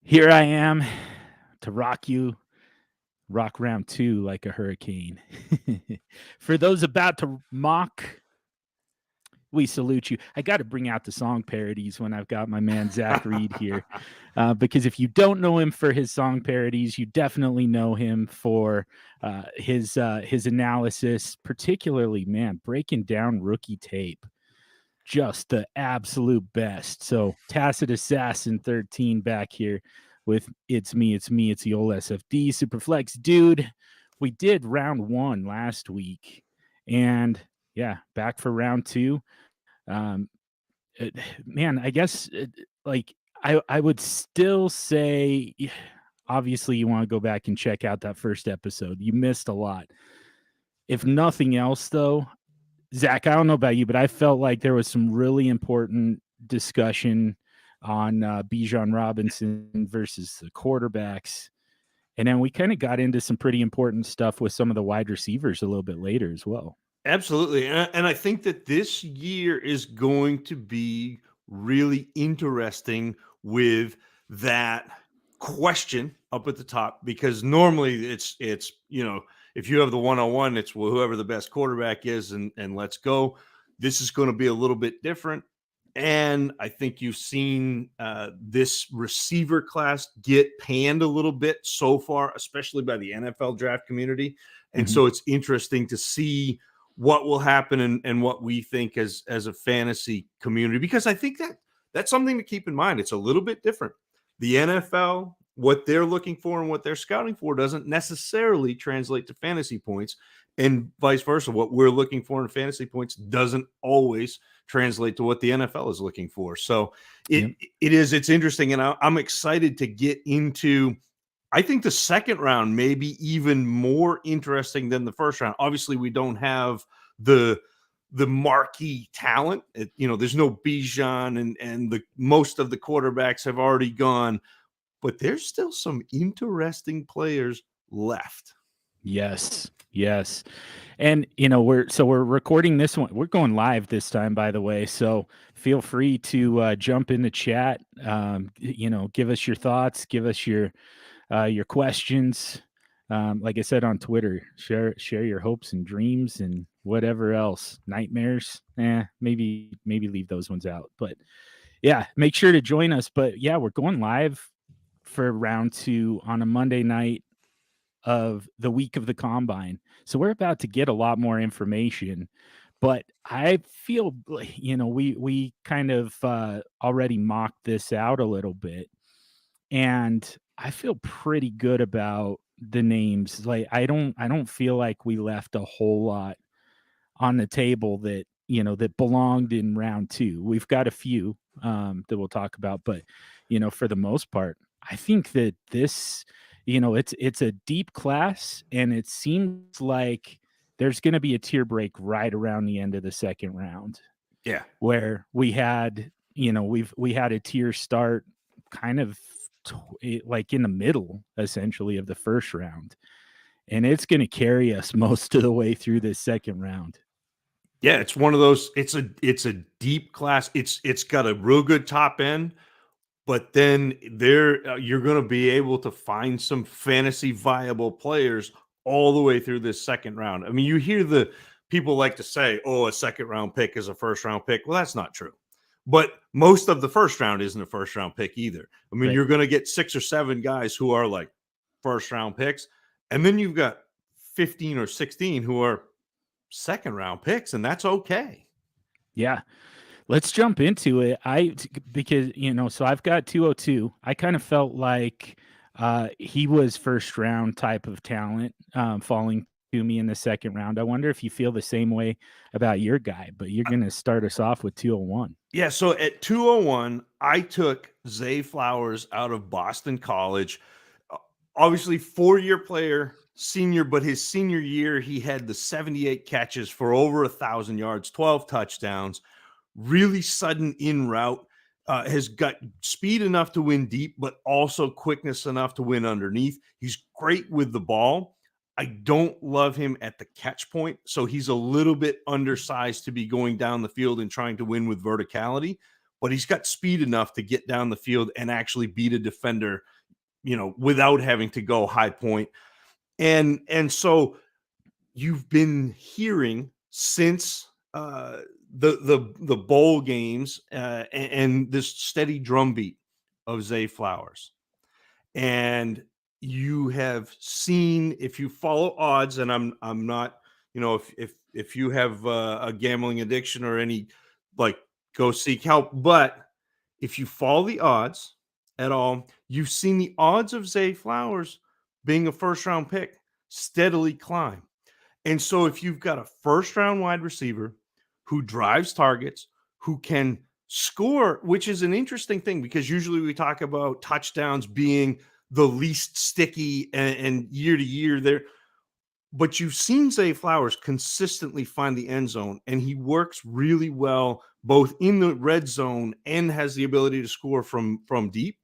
Here I am to rock round two like a hurricane. For those about to mock, we salute you. I got to bring out the song parodies when I've got my man Zach Reed here, because if you don't know him for his song parodies, you definitely know him for his analysis, particularly man breaking down rookie tape. Just the absolute best. So Tacit Assassin 13 back here with it's me, it's the old SFD Superflex dude. We did round one last week, and yeah, back for round two. Um, Man, I guess like I would still say, obviously, you want to go back and check out that first episode. You missed a lot. If nothing else, though, Zach, I don't know about you, but I felt like there was some really important discussion on Bijan Robinson versus the quarterbacks. And then we kind of got into some pretty important stuff with some of the wide receivers a little bit later as well. Absolutely. And I think that this year is going to be really interesting with that question up at the top, because normally it's if you have the one-on-one, it's whoever the best quarterback is and let's go. This is going to be a little bit different. And I think you've seen this receiver class get panned a little bit so far, especially by the NFL draft community. And so it's interesting to see what will happen and what we think as a fantasy community, because I think that's something to keep in mind. It's a little bit different. The NFL, what they're looking for and what they're scouting for doesn't necessarily translate to fantasy points, and vice versa. What we're looking for in fantasy points doesn't always translate to what the NFL is looking for. So it's interesting, and I'm excited to get into. I think the second round may be even more interesting than the first round. Obviously, we don't have the marquee talent. There's no Bijan, and the most of the quarterbacks have already gone, but there's still some interesting players left. Yes. And we're recording this one. We're going live this time, by the way. So feel free to jump in the chat. Give us your thoughts, give us your questions. Like I said on Twitter, share your hopes and dreams and whatever else, nightmares. Maybe leave those ones out. But yeah, make sure to join us. But yeah, we're going live for round two on a Monday night of the week of the combine. So we're about to get a lot more information. But I feel, we kind of already mocked this out a little bit. And I feel pretty good about the names. Like I don't feel like we left a whole lot on the table that that belonged in round two. We've got a few that we'll talk about, but for the most part, I think that this, it's a deep class, and it seems like there's going to be a tier break right around the end of the second round. Yeah, where we had we had a tier start kind of like in the middle essentially of the first round, and it's going to carry us most of the way through this second round. Yeah, it's one of those. It's a deep class. It's got a real good top end, but then you're going to be able to find some fantasy viable players all the way through this second round. I mean, you hear the people like to say, "Oh, a second round pick is a first round pick." Well, that's not true. But most of the first round isn't a first round pick either. I mean, You're going to get 6 or 7 guys who are like first round picks, and then you've got 15 or 16 who are second round picks, and that's okay. Yeah. Let's jump into it. Because so I've got 202. I kind of felt like he was first round type of talent, falling to me in the second round. I wonder if you feel the same way about your guy, but you're going to start us off with 201. Yeah, so at 201, I took Zay Flowers out of Boston College. Obviously, 4-year player, senior, but his senior year, he had the 78 catches for over 1,000 yards, 12 touchdowns, really sudden in route, has got speed enough to win deep, but also quickness enough to win underneath. He's great with the ball. I don't love him at the catch point, so he's a little bit undersized to be going down the field and trying to win with verticality, but he's got speed enough to get down the field and actually beat a defender, without having to go high point. And so you've been hearing since the bowl games and this steady drumbeat of Zay Flowers. And you have seen, if you follow odds, and I'm not, if you have a gambling addiction or any, like, go seek help. But if you follow the odds at all, you've seen the odds of Zay Flowers being a first round pick steadily climb. And so if you've got a first round wide receiver who drives targets, who can score, which is an interesting thing, because usually we talk about touchdowns being the least sticky and year to year there. But you've seen Zay Flowers consistently find the end zone, and he works really well both in the red zone and has the ability to score from deep.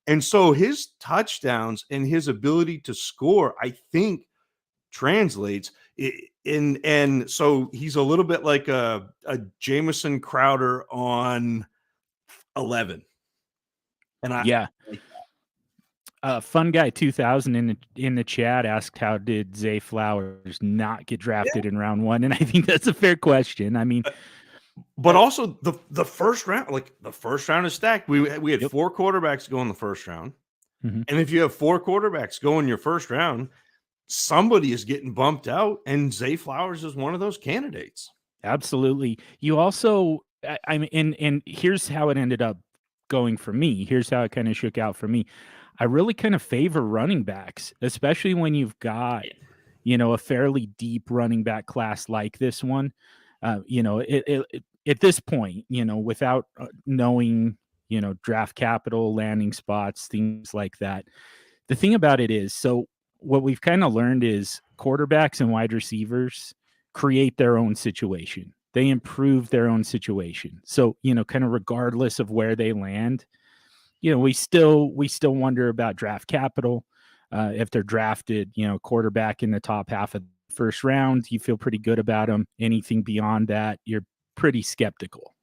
And so his touchdowns and his ability to score, I think, translates and so he's a little bit like a Jamison Crowder on 11. And Yeah. Fun Guy 2000 in the chat asked, how did Zay Flowers not get drafted in round 1? And I think that's a fair question. I mean, but also the first round, like the first round is stacked. We had 4 quarterbacks go in the first round. And if you have 4 quarterbacks go in your first round, somebody is getting bumped out, and Zay Flowers is one of those candidates. Absolutely. You also, I mean, and here's how it ended up going for me. Here's how it kind of shook out for me. I really kind of favor running backs, especially when you've got, a fairly deep running back class like this one. At this point, without knowing, draft capital, landing spots, things like that. The thing about it is, so what we've kind of learned is quarterbacks and wide receivers create their own situation. They improve their own situation. So, kind of regardless of where they land, we still wonder about draft capital. If they're drafted, quarterback in the top half of the first round, you feel pretty good about them. Anything beyond that, you're pretty skeptical.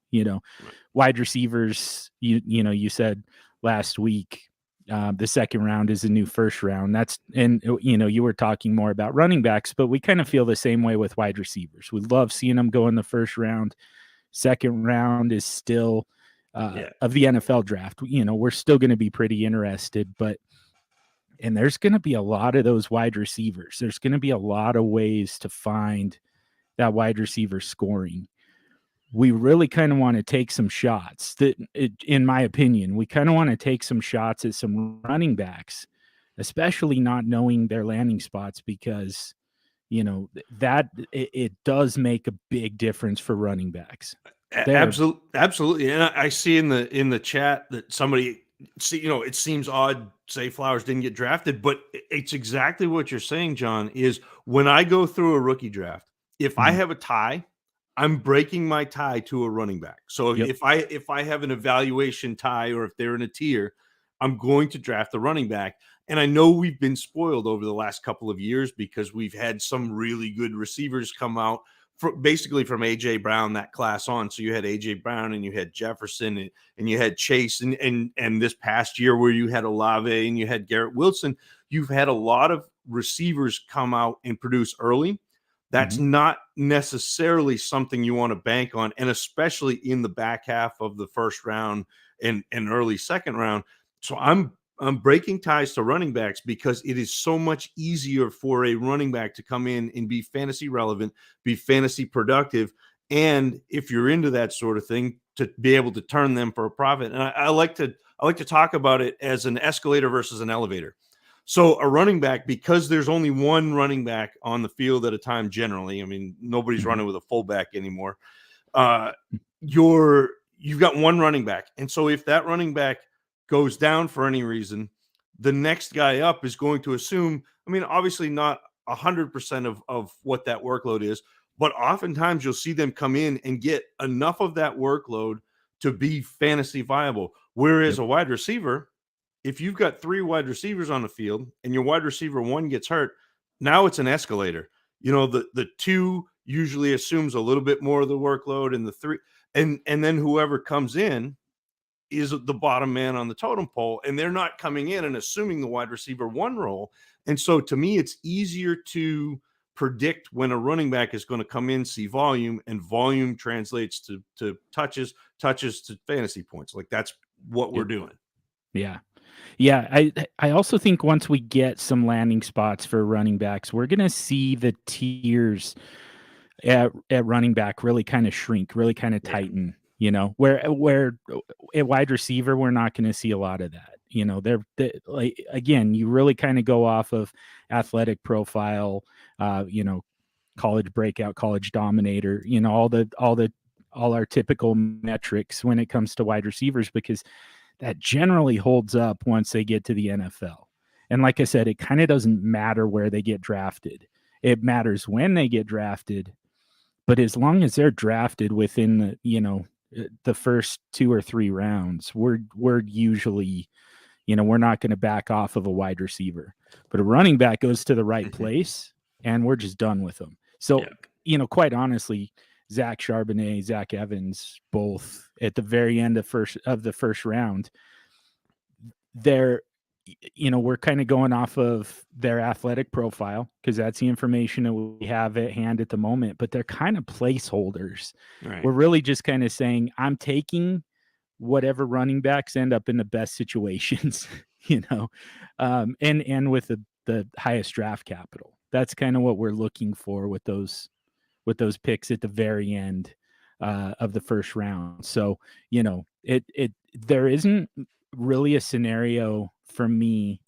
Wide receivers, you said last week, the second round is a new first round. You were talking more about running backs, but we kind of feel the same way with wide receivers. We love seeing them go in the first round. Second round is still of the NFL draft. We're still going to be pretty interested, and there's going to be a lot of those wide receivers. There's going to be a lot of ways to find that wide receiver scoring. We really kind of want to take some shots in my opinion, we kind of want to take some shots at some running backs, especially not knowing their landing spots, because, that it does make a big difference for running backs. Absolutely. And I see in the chat that somebody, it seems odd Zay Flowers didn't get drafted, but it's exactly what you're saying, John, is when I go through a rookie draft, if I have a tie, I'm breaking my tie to a running back. So if I have an evaluation tie, or if they're in a tier, I'm going to draft the running back. And I know we've been spoiled over the last couple of years because we've had some really good receivers come out basically from AJ Brown, that class on. So you had AJ Brown and you had Jefferson and you had Chase and this past year where you had Olave and you had Garrett Wilson, you've had a lot of receivers come out and produce early. That's not necessarily something you want to bank on, and especially in the back half of the first round and early second round. So I'm breaking ties to running backs because it is so much easier for a running back to come in and be fantasy relevant, be fantasy productive, and if you're into that sort of thing, to be able to turn them for a profit. And I like to talk about it as an escalator versus an elevator. So a running back, because there's only one running back on the field at a time generally, I mean, nobody's running with a fullback anymore. You've got one running back. And so if that running back goes down for any reason, the next guy up is going to assume, I mean, obviously not 100% of what that workload is, but oftentimes you'll see them come in and get enough of that workload to be fantasy viable. Whereas a wide receiver, if you've got 3 wide receivers on the field and your wide receiver 1 gets hurt, now it's an escalator. The 2 usually assumes a little bit more of the workload, and the 3, and then whoever comes in is the bottom man on the totem pole, and they're not coming in and assuming the wide receiver one role. And so to me, it's easier to predict when a running back is going to come in, see volume, and volume translates to touches to fantasy points. Like that's what we're doing. Yeah. Yeah, I also think once we get some landing spots for running backs, we're going to see the tiers at running back really kind of shrink, really kind of tighten, you know, where at wide receiver, we're not going to see a lot of that. You know, they're like, again, you really kind of go off of athletic profile, you know, college breakout, college dominator, you know, all our typical metrics when it comes to wide receivers, because that generally holds up once they get to the NFL. And like I said, it kind of doesn't matter where they get drafted. It matters when they get drafted, but as long as they're drafted within the, you know, the first 2 or 3 rounds, we're usually, you know, we're not going to back off of a wide receiver. But a running back goes to the right place and we're just done with them. So, you know, quite honestly, Zach Charbonnet, Zach Evans, both at the very end of the first round, they're, you know, we're kind of going off of their athletic profile because that's the information that we have at hand at the moment, but they're kind of placeholders. Right. We're really just kind of saying, I'm taking whatever running backs end up in the best situations, you know, and with the highest draft capital. That's kind of what we're looking for with those picks at the very end of the first round. So, you know, there isn't really a scenario for me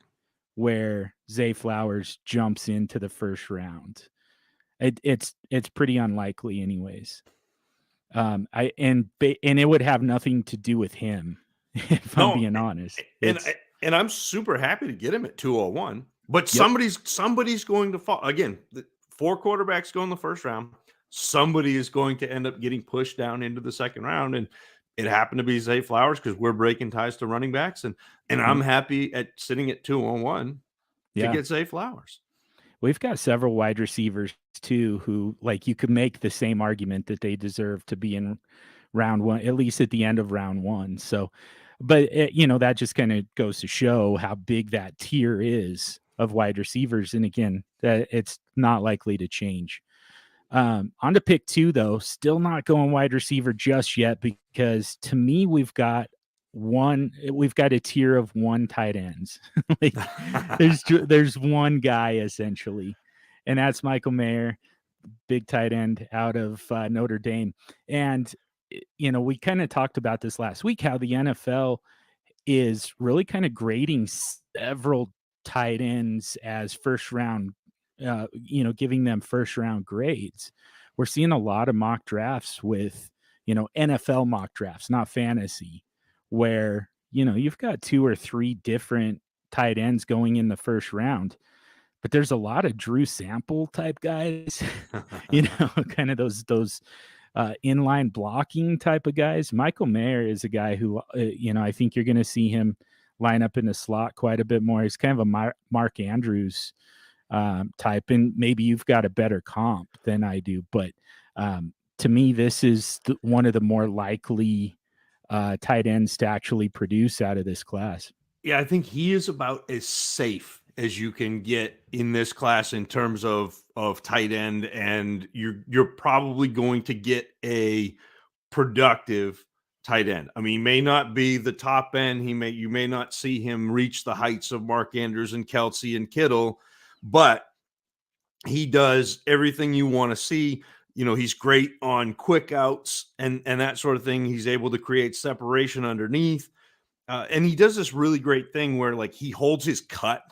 where Zay Flowers jumps into the first round. It's pretty unlikely anyways. And it would have nothing to do with him, if I'm being honest. And I'm super happy to get him at 201, but somebody's going to fall. Again, 4 quarterbacks go in the first round. Somebody is going to end up getting pushed down into the second round, and it happened to be Zay Flowers because we're breaking ties to running backs, and I'm happy at sitting at 201 to get Zay Flowers. We've got several wide receivers too who, like, you could make the same argument that they deserve to be in round 1, at least at the end of round 1. So, but you know, that just kind of goes to show how big that tier is of wide receivers. And again, that it's not likely to change. On to pick 2 though, still not going wide receiver just yet, because to me, we've got a tier of 1 tight ends. Like there's one guy essentially, and that's Michael Mayer, big tight end out of Notre Dame. And you know, we kind of talked about this last week, how the NFL is really kind of grading several tight ends as first round, you know, giving them first round grades. We're seeing a lot of mock drafts with, you know, NFL mock drafts, not fantasy, where, you know, you've got 2 or 3 different tight ends going in the first round, but there's a lot of Drew Sample type guys, you know, kind of those inline blocking type of guys. Michael Mayer is a guy who, you know, I think you're going to see him line up in the slot quite a bit more. He's kind of a Mark Andrews type, and maybe you've got a better comp than I do, but to me, this is one of the more likely tight ends to actually produce out of this class. Yeah, I think he is about as safe as you can get in this class in terms of tight end, and you're probably going to get a productive tight end. I mean, he may not be the top end. You may not see him reach the heights of Mark Andrews and Kelsey and Kittle, but he does everything you want to see. You know, he's great on quick outs and that sort of thing. He's able to create separation underneath. And he does this really great thing where, like, he holds his cut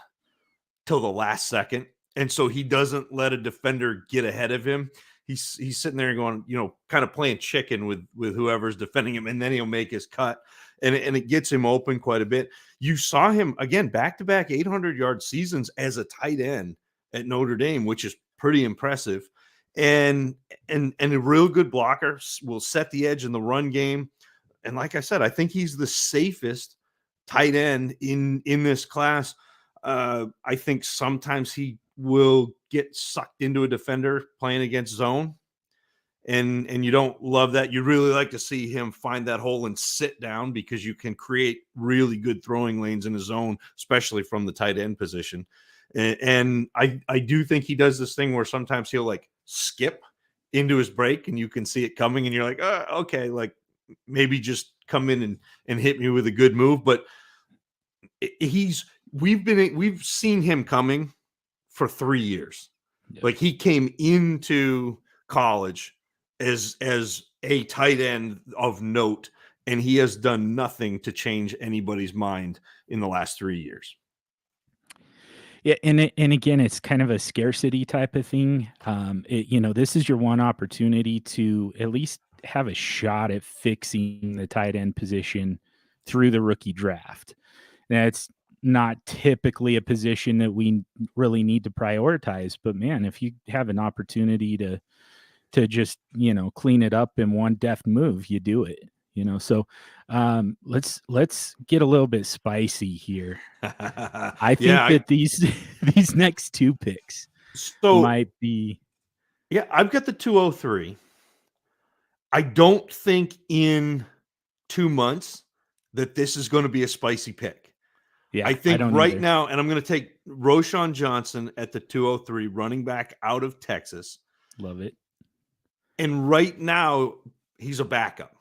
till the last second. And so he doesn't let a defender get ahead of him. He's sitting there going, you know, kind of playing chicken with whoever's defending him. And then he'll make his cut, and it gets him open quite a bit. You saw him again, back-to-back 800-yard seasons as a tight end at Notre Dame, which is pretty impressive. And a real good blocker, will set the edge in the run game. And like I said, I think he's the safest tight end in this class. I think sometimes he will get sucked into a defender playing against zone, and you don't love that. You really like to see him find that hole and sit down because you can create really good throwing lanes in his zone, especially from the tight end position. And I do think he does this thing where sometimes he'll like skip into his break and you can see it coming and you're like, okay, like maybe just come in and hit me with a good move. But we've seen him coming for 3 years. Yeah. Like he came into college as a tight end of note, and he has done nothing to change anybody's mind in the last 3 years. Yeah, and again, it's kind of a scarcity type of thing. This is your one opportunity to at least have a shot at fixing the tight end position through the rookie draft. That's not typically a position that we really need to prioritize, but man, if you have an opportunity to just clean it up in one deft move, you do it. So let's get a little bit spicy here. I think that these next 2 picks might be. Yeah, I've got the 203. I don't think in 2 months that this is going to be a spicy pick. Yeah, I think right now, and I'm going to take Roschon Johnson at the 203, running back out of Texas. Love it. And right now, he's a backup.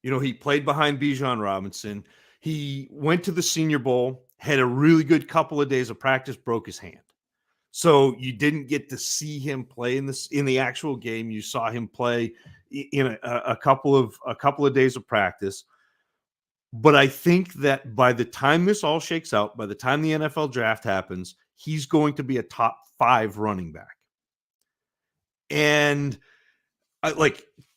He played behind Bijan Robinson. He went to the Senior Bowl, had a really good couple of days of practice, broke his hand. So you didn't get to see him play in the actual game. You saw him play in a couple of days of practice. But I think that by the time this all shakes out, by the time the NFL draft happens, he's going to be a top 5 running back. And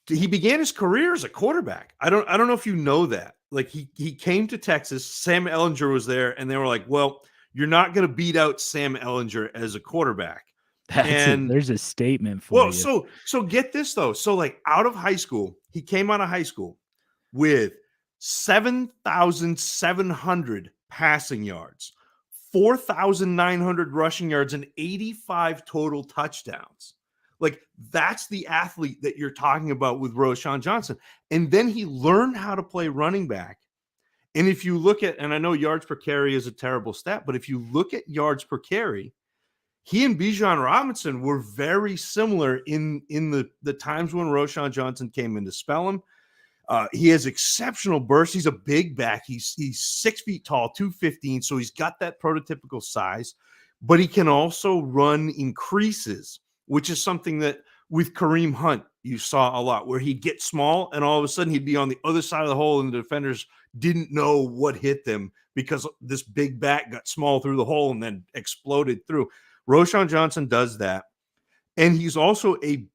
he began his career as a quarterback. I don't know if you know that. Like he came to Texas, Sam Ehlinger was there, and they were like, well, you're not going to beat out Sam Ehlinger as a quarterback. There's a statement for you. So get this though. So like he came out of high school with 7,700 passing yards, 4,900 rushing yards, and 85 total touchdowns. Like that's the athlete that you're talking about with Roschon Johnson. And then he learned how to play running back. And if you look at, and I know yards per carry is a terrible stat, but if you look at yards per carry, he and Bijan Robinson were very similar in the times when Roschon Johnson came in to spell him. He has exceptional burst. He's a big back. He's 6 feet tall, 215. So he's got that prototypical size, but he can also run in creases, which is something that with Kareem Hunt, you saw a lot, where he'd get small and all of a sudden he'd be on the other side of the hole and the defenders didn't know what hit them because this big back got small through the hole and then exploded through. Roschon Johnson does that. And he's also a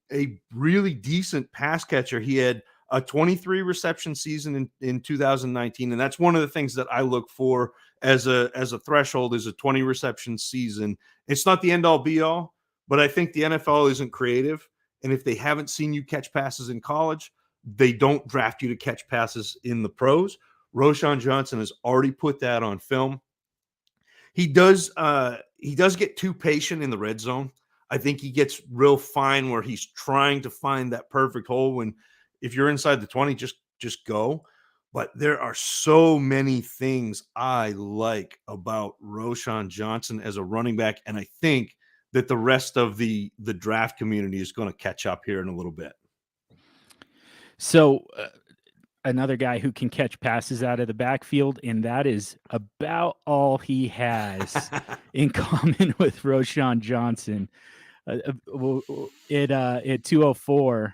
really decent pass catcher. He had a 23 reception season in 2019. And that's one of the things that I look for as a threshold is a 20 reception season. It's not the end all be all, but I think the NFL isn't creative. And if they haven't seen you catch passes in college, they don't draft you to catch passes in the pros. Roschon Johnson has already put that on film. He does get too patient in the red zone. I think he gets real fine where he's trying to find that perfect hole when if you're inside the 20, just go. But there are so many things I like about Roschon Johnson as a running back, and I think that the rest of the draft community is going to catch up here in a little bit. So another guy who can catch passes out of the backfield, and that is about all he has in common with Roschon Johnson. At 204,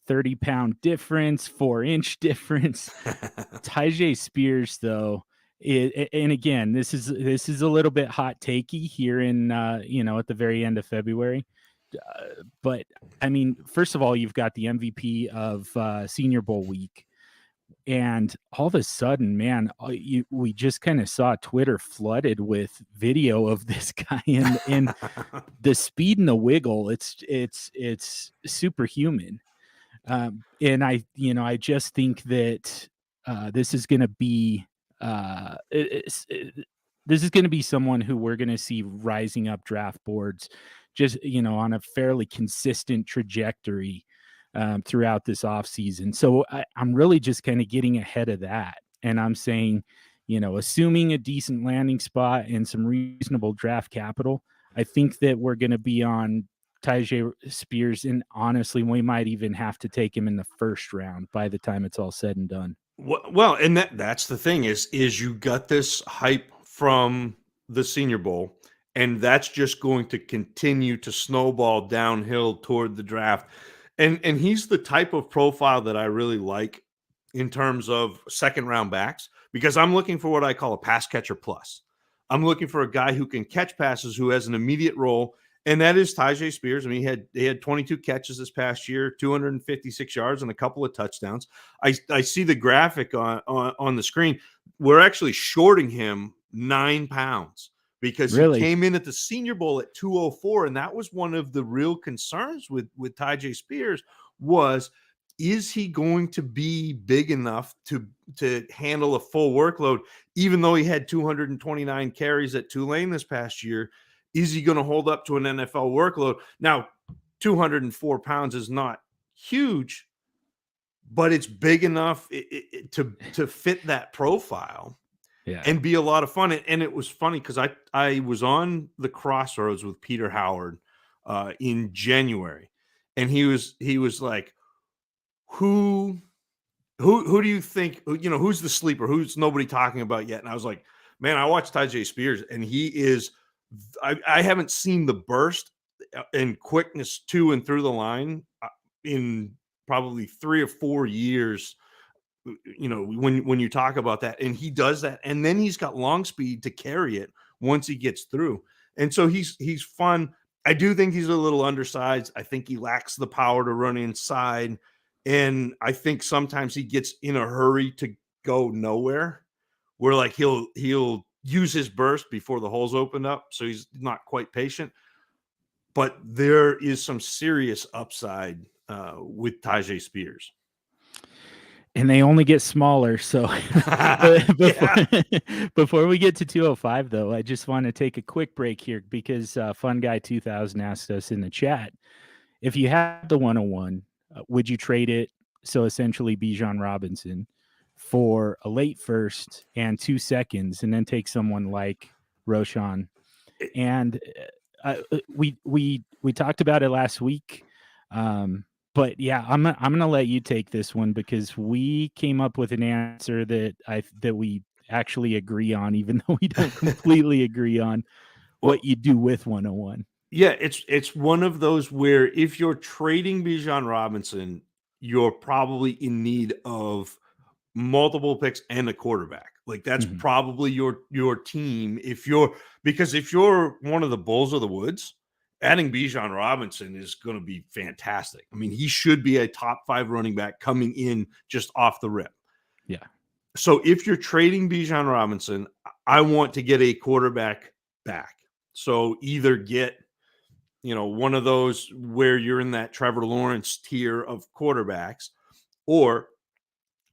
30-pound difference, 4-inch difference. Tyjae Spears, though, and again, this is a little bit hot takey here in at the very end of February. But I mean, first of all, you've got the MVP of Senior Bowl week. And all of a sudden, man, we just kind of saw Twitter flooded with video of this guy and the speed and the wiggle. It's superhuman. And I just think that this is going to be this is going to be someone who we're going to see rising up draft boards, just on a fairly consistent trajectory. throughout this offseason. So I'm really just kind of getting ahead of that. And I'm saying, assuming a decent landing spot and some reasonable draft capital, I think that we're going to be on Tyjae Spears. And honestly, we might even have to take him in the first round by the time it's all said and done. Well, and that's the thing is you got this hype from the Senior Bowl, and that's just going to continue to snowball downhill toward the draft. And he's the type of profile that I really like in terms of second round backs, because I'm looking for what I call a pass catcher plus. I'm looking for a guy who can catch passes, who has an immediate role, and that is Tyjae Spears. I mean, he had 22 catches this past year, 256 yards, and a couple of touchdowns. I see the graphic on the screen. We're actually shorting him 9 pounds because he came in at the Senior Bowl at 204, and that was one of the real concerns with Tyjae Spears was, is he going to be big enough to handle a full workload, even though he had 229 carries at Tulane this past year? Is he going to hold up to an NFL workload? Now, 204 pounds is not huge, but it's big enough to fit that profile and be a lot of fun. And it was funny because I was on the Crossroads with Peter Howard in January, and he was like, who do you think, who's the sleeper? Who's nobody talking about yet? And I was like, man, I watched Tyjae Spears, and he is – I haven't seen the burst and quickness to and through the line in probably 3 or 4 years, when you talk about that. And he does that. And then he's got long speed to carry it once he gets through. And so he's fun. I do think he's a little undersized. I think he lacks the power to run inside. And I think sometimes he gets in a hurry to go nowhere, where like he'll use his burst before the holes open up. So he's not quite patient. But there is some serious upside with Tyjae Spears. And they only get smaller. So before we get to 205, though, I just want to take a quick break here because Fun Guy 2000 asked us in the chat, if you had the 101, would you trade it? So essentially Bijan Robinson for a late first and 2 seconds, and then take someone like Roschon. And we talked about it last week. But yeah, I'm gonna let you take this one because we came up with an answer that we actually agree on, even though we don't completely agree on what you do with 101. Yeah, it's one of those where if you're trading Bijan Robinson, you're probably in need of multiple picks and a quarterback. Like that's probably your team. Because if you're one of the Bulls of the Woods, adding Bijan Robinson is going to be fantastic. I mean, he should be a top 5 running back coming in just off the rip. Yeah. So if you're trading Bijan Robinson, I want to get a quarterback back. So either get, one of those where you're in that Trevor Lawrence tier of quarterbacks, or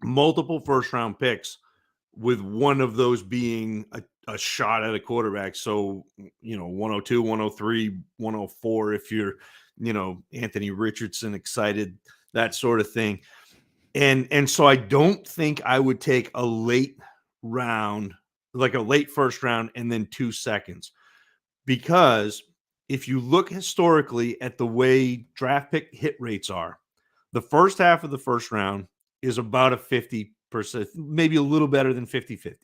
multiple first round picks with one of those being a shot at a quarterback. So, 102, 103, 104, if you're, Anthony Richardson excited, that sort of thing. And so I don't think I would take a late round, like a late first round and then 2 seconds, because if you look historically at the way draft pick hit rates are, the first half of the first round is about a 50%, maybe a little better than 50-50.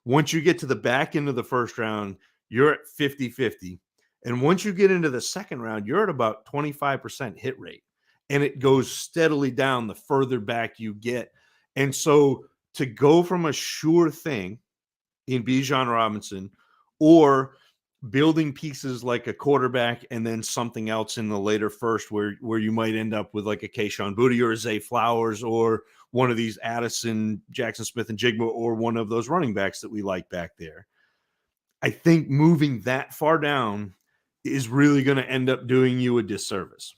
Once you get to the back end of the first round, you're at 50-50. And once you get into the second round, you're at about 25% hit rate. And it goes steadily down the further back you get. And so to go from a sure thing in Bijan Robinson, or building pieces like a quarterback and then something else in the later first where you might end up with like a Kayshon Boutte or a Zay Flowers or one of these Addison, Jackson Smith and Jigba, or one of those running backs that we like back there. I think moving that far down is really going to end up doing you a disservice.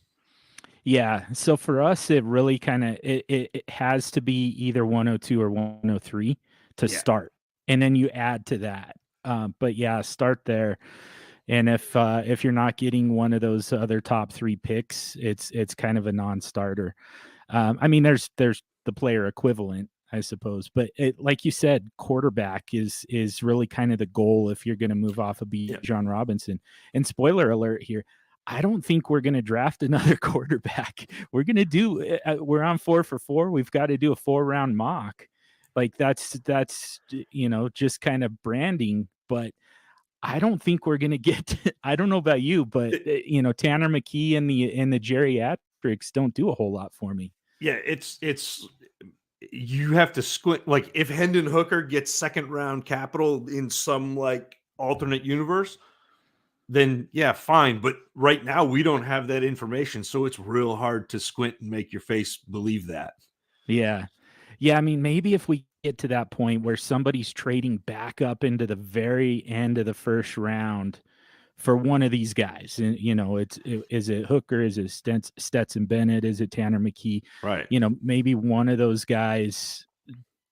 Yeah. So for us, it really kind of, it has to be either 102 or 103 to start. And then you add to that. But yeah, start there. And if you're not getting one of those other top 3 picks, it's kind of a non-starter. I mean, there's the player equivalent, I suppose, but like you said, quarterback is really kind of the goal if you're going to move off of Bijan Robinson. And spoiler alert here, I don't think we're going to draft another quarterback. We're going to do. We're on 4 for 4. We've got to do a 4-round mock. Like that's just kind of branding, but I don't think we're going to get. I don't know about you, but Tanner McKee and the geriatrics don't do a whole lot for me. Yeah, it's you have to squint. Like if Hendon Hooker gets 2nd round capital in some like alternate universe, then yeah, fine. But right now we don't have that information, so it's real hard to squint and make your face believe that. Yeah. Yeah, I mean, maybe if we get to that point where somebody's trading back up into the very end of the 1st round for one of these guys, and is it Hooker, is it Stetson Bennett, is it Tanner McKee? Right. Maybe one of those guys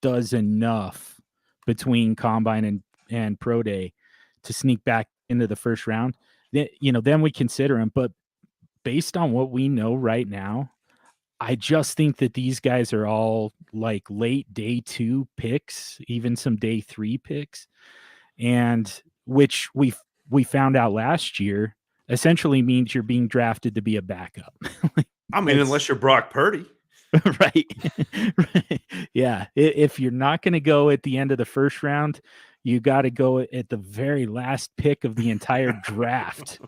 does enough between combine and pro day to sneak back into the 1st round. Then we consider him. But based on what we know right now, I just think that these guys are all like late day 2 picks, even some day 3 picks, and which we found out last year essentially means you're being drafted to be a backup. I mean, unless you're Brock Purdy. Right. Right. Yeah. If you're not going to go at the end of the 1st round, you got to go at the very last pick of the entire draft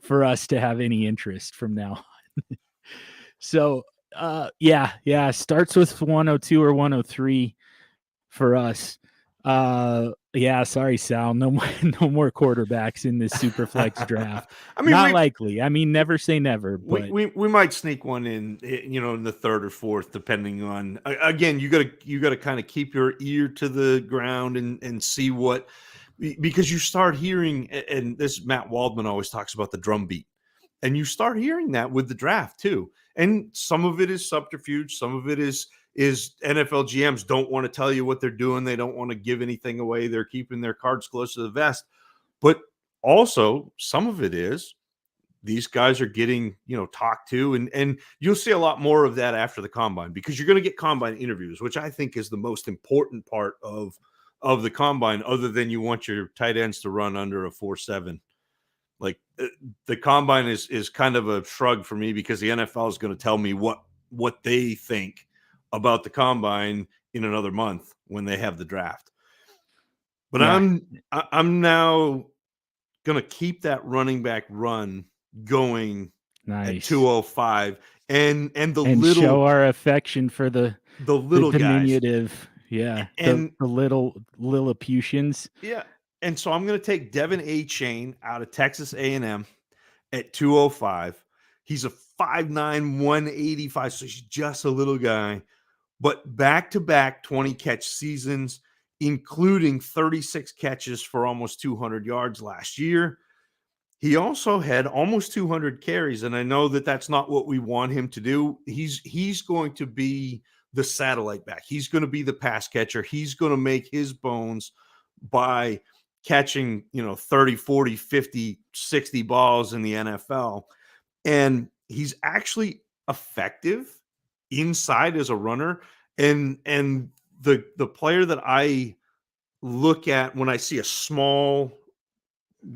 for us to have any interest from now on. So, yeah, starts with 102 or 103 for us. Yeah, sorry, Sal. No more quarterbacks in this Superflex draft. I mean, not likely. I mean, never say never. But we might sneak one in, in the 3rd or 4th, depending on. Again, you got to kind of keep your ear to the ground and see what, because you start hearing, and this Matt Waldman always talks about the drum beat, and you start hearing that with the draft too. And some of it is subterfuge, some of it is NFL GMs don't want to tell you what they're doing. They don't want to give anything away. They're keeping their cards close to the vest. But also some of it is these guys are getting, talked to, and you'll see a lot more of that after the combine, because you're going to get combine interviews, which I think is the most important part of the combine, other than you want your tight ends to run under a 4.7. Like the combine is kind of a shrug for me, because the NFL is going to tell me what they think about the combine in another month when they have the draft. But yeah. I'm now going to keep that running back run going at 205 and show our affection for the little diminutive guys. Yeah. And the little Lilliputians. Yeah. And so I'm going to take Devon Achane out of Texas A&M at 205. He's a 5'9", 185, so he's just a little guy. But back-to-back 20-catch seasons, including 36 catches for almost 200 yards last year. He also had almost 200 carries, and I know that that's not what we want him to do. He's going to be the satellite back. He's going to be the pass catcher. He's going to make his bones by catching, 30, 40, 50, 60 balls in the NFL. And he's actually effective inside as a runner. And the player that I look at when I see a small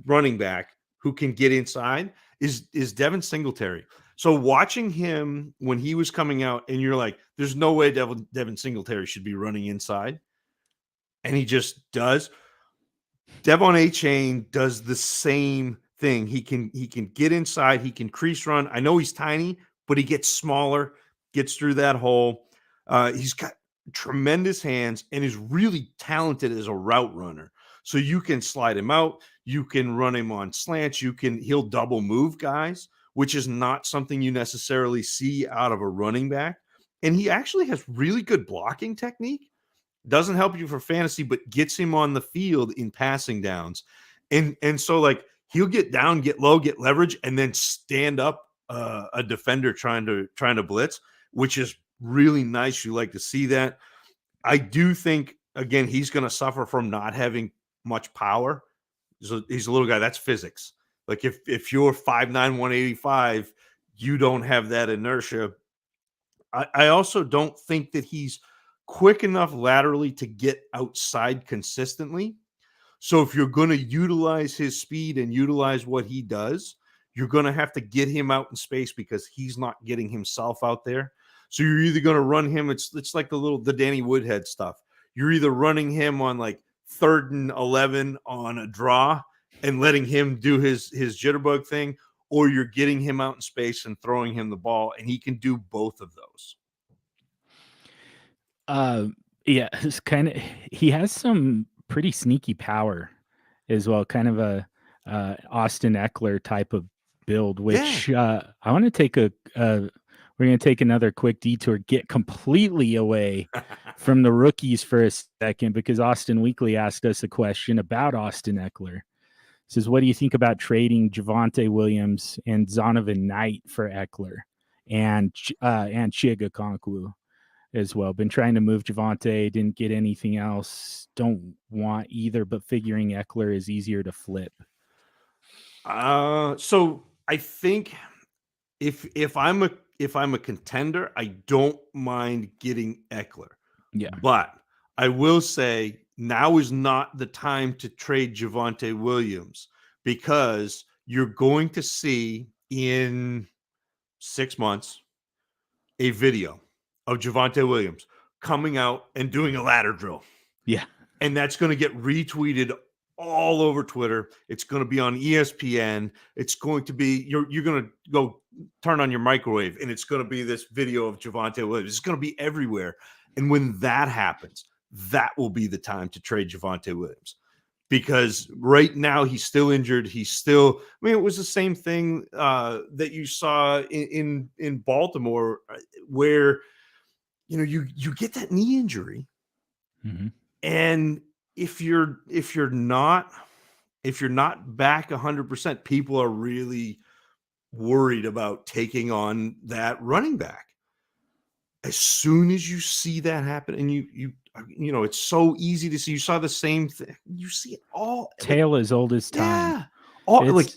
running back who can get inside is Devin Singletary. So watching him when he was coming out, and you're like, there's no way Devin Singletary should be running inside. And he just does. Devon Achane does the same thing. He can get inside. He can crease run. I know he's tiny, but he gets smaller, gets through that hole. He's got tremendous hands and is really talented as a route runner. So you can slide him out. You can run him on slants. He'll double move guys, which is not something you necessarily see out of a running back. And he actually has really good blocking technique. Doesn't help you for fantasy, but gets him on the field in passing downs. And so like he'll get down, get low, get leverage, and then stand up a defender trying to blitz, which is really nice. You like to see that. I do think, again, he's going to suffer from not having much power. So he's a little guy. That's physics. Like if you're 5'9", 185, you don't have that inertia. I also don't think that he's quick enough laterally to get outside consistently. So if you're going to utilize his speed and utilize what he does, you're going to have to get him out in space because he's not getting himself out there. So you're either going to run him. It's like the Danny Woodhead stuff. You're either running him on like 3rd and 11 on a draw and letting him do his jitterbug thing, or you're getting him out in space and throwing him the ball, and he can do both of those. Yeah, it's kind of, he has some pretty sneaky power as well, kind of a Austin Eckler type of build, which I want to take we're going to take another quick detour, get completely away from the rookies for a second, because Austin Weekly asked us a question about Austin Eckler. Says, what do you think about trading Javonte Williams and Zonovan Knight for Eckler and Chiga Konkwu as well? Been trying to move Javonte, didn't get anything else. Don't want either, but figuring Eckler is easier to flip. So I think if I'm a contender, I don't mind getting Eckler. Yeah. But I will say now is not the time to trade Javonte Williams, because you're going to see in 6 months a video of Javonte Williams coming out and doing a ladder drill. Yeah. And that's going to get retweeted all over Twitter. It's going to be on ESPN. It's going to be, you're going to go turn on your microwave and it's going to be this video of Javonte Williams. It's going to be everywhere. And when that happens, that will be the time to trade Javonte Williams, because right now he's still injured. He's still, I mean, it was the same thing that you saw in Baltimore, where, you know, you get that knee injury. Mm-hmm. And if you're not back 100%, people are really worried about taking on that running back. As soon as you see that happen, and you know, it's so easy to see. You saw the same thing. You see it all. Tale as old as time. Yeah. All, like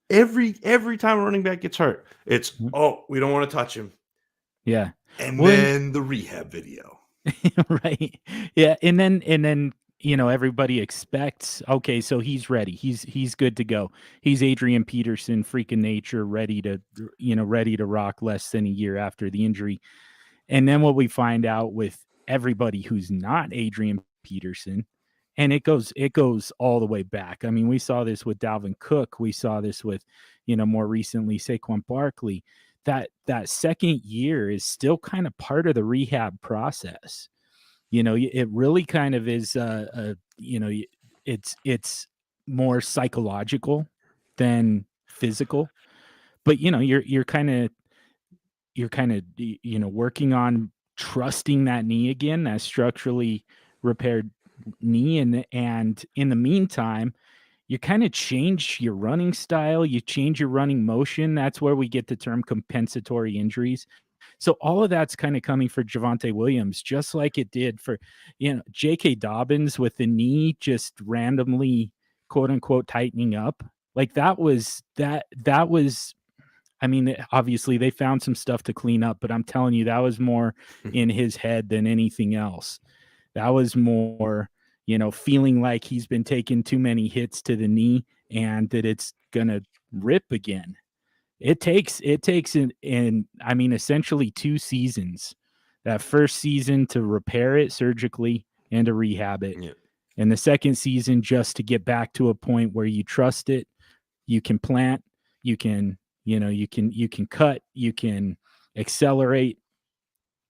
every time a running back gets hurt, it's, oh, we don't want to touch him. Yeah. And then the rehab video. Right. Yeah. And then, you know, everybody expects, okay, so he's ready. He's good to go. He's Adrian Peterson, freaking nature, ready to rock less than a year after the injury. And then what we find out with everybody who's not Adrian Peterson, and it goes all the way back. I mean, we saw this with Dalvin Cook. We saw this with, you know, more recently, Saquon Barkley. That second year is still kind of part of the rehab process. You know, it really kind of is, you know, it's more psychological than physical. But, you know, you're kind of, you know, working on trusting that knee again, that structurally repaired knee. And in the meantime, you kind of change your running style, you change your running motion. That's where we get the term compensatory injuries. So all of that's kind of coming for Javonte Williams, just like it did for, you know, J.K. Dobbins with the knee just randomly, quote unquote, tightening up. Like that was, I mean, obviously they found some stuff to clean up, but I'm telling you, that was more in his head than anything else. That was more, you know, feeling like he's been taking too many hits to the knee and that it's going to rip again. It takes in I mean, essentially 2 seasons. That first season to repair it surgically and to rehab it. Yeah. And the second season just to get back to a point where you trust it, you can plant, you can, you know, you can cut, you can accelerate.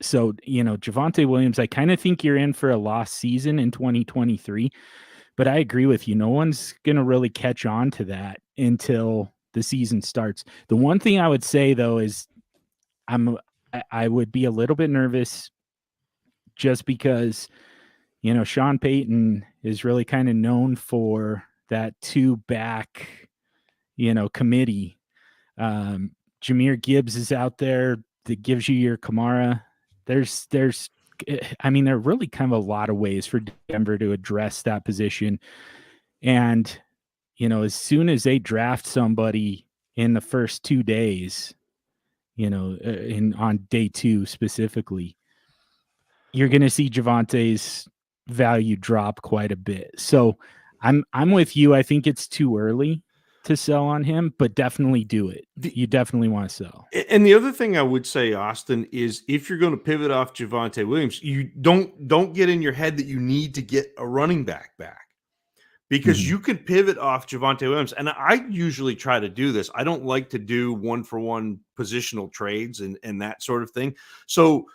So, you know, Javonte Williams, I kind of think you're in for a lost season in 2023, but I agree with you. No one's going to really catch on to that until the season starts. The one thing I would say though is I would be a little bit nervous just because, you know, Sean Payton is really kind of known for that 2-back, you know, committee. Jahmyr Gibbs is out there that gives you your Kamara. I mean, there are really kind of a lot of ways for Denver to address that position. And, as soon as they draft somebody in the first 2 days, on day 2 specifically, you're going to see Javante's value drop quite a bit. So I'm with you. I think it's too early to sell on him, but definitely do it. You definitely want to sell. And the other thing I would say, Austin, is if you're going to pivot off Javonte Williams, you don't get in your head that you need to get a running back, because you can pivot off Javonte Williams. And I usually try to do this. I don't like to do 1-for-1 positional trades and that sort of thing. So,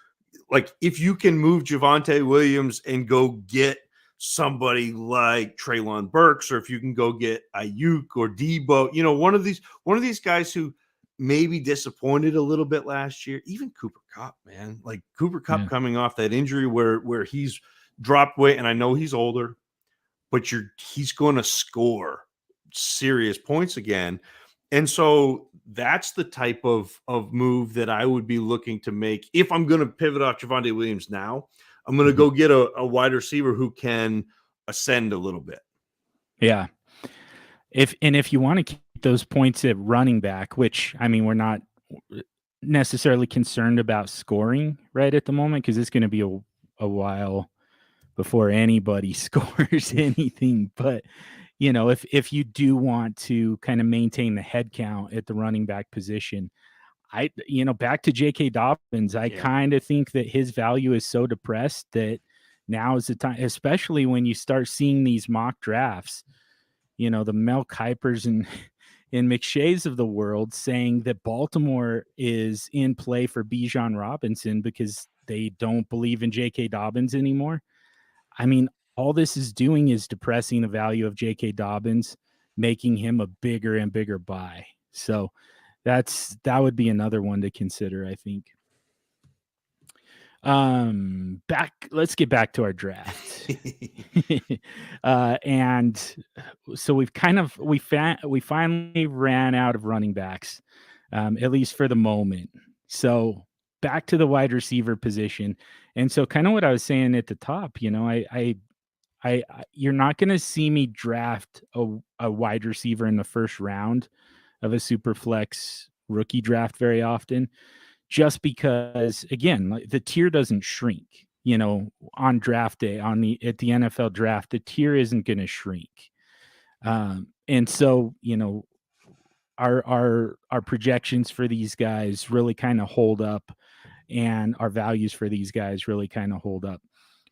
like, if you can move Javonte Williams and go get somebody like Treylon Burks, or if you can go get Ayuk or Debo, one of these guys who maybe disappointed a little bit last year, even Cooper Kupp, man, like Cooper Kupp coming off that injury where he's dropped weight, and I know he's older, but he's going to score serious points again. And so that's the type of move that I would be looking to make. If I'm going to pivot off Javonte Williams now, I'm going to go get a wide receiver who can ascend a little bit. Yeah. If you want to keep those points at running back, which, I mean, we're not necessarily concerned about scoring right at the moment, because it's going to be a while before anybody scores anything. But, if you do want to kind of maintain the head count at the running back position, back to J.K. Dobbins, I kind of think that his value is so depressed that now is the time, especially when you start seeing these mock drafts, the Mel Kipers and McShays of the world saying that Baltimore is in play for Bijan Robinson because they don't believe in J.K. Dobbins anymore. I mean, all this is doing is depressing the value of J.K. Dobbins, making him a bigger and bigger buy. So that would be another one to consider, I think. Let's get back to our draft. And so we finally ran out of running backs, at least for the moment. So back to the wide receiver position. And so kind of what I was saying at the top, you're not going to see me draft a wide receiver in the first round of a Superflex rookie draft very often, just because, again, the tier doesn't shrink. On draft day, at the NFL draft, the tier isn't going to shrink, and so our projections for these guys really kind of hold up, and our values for these guys really kind of hold up.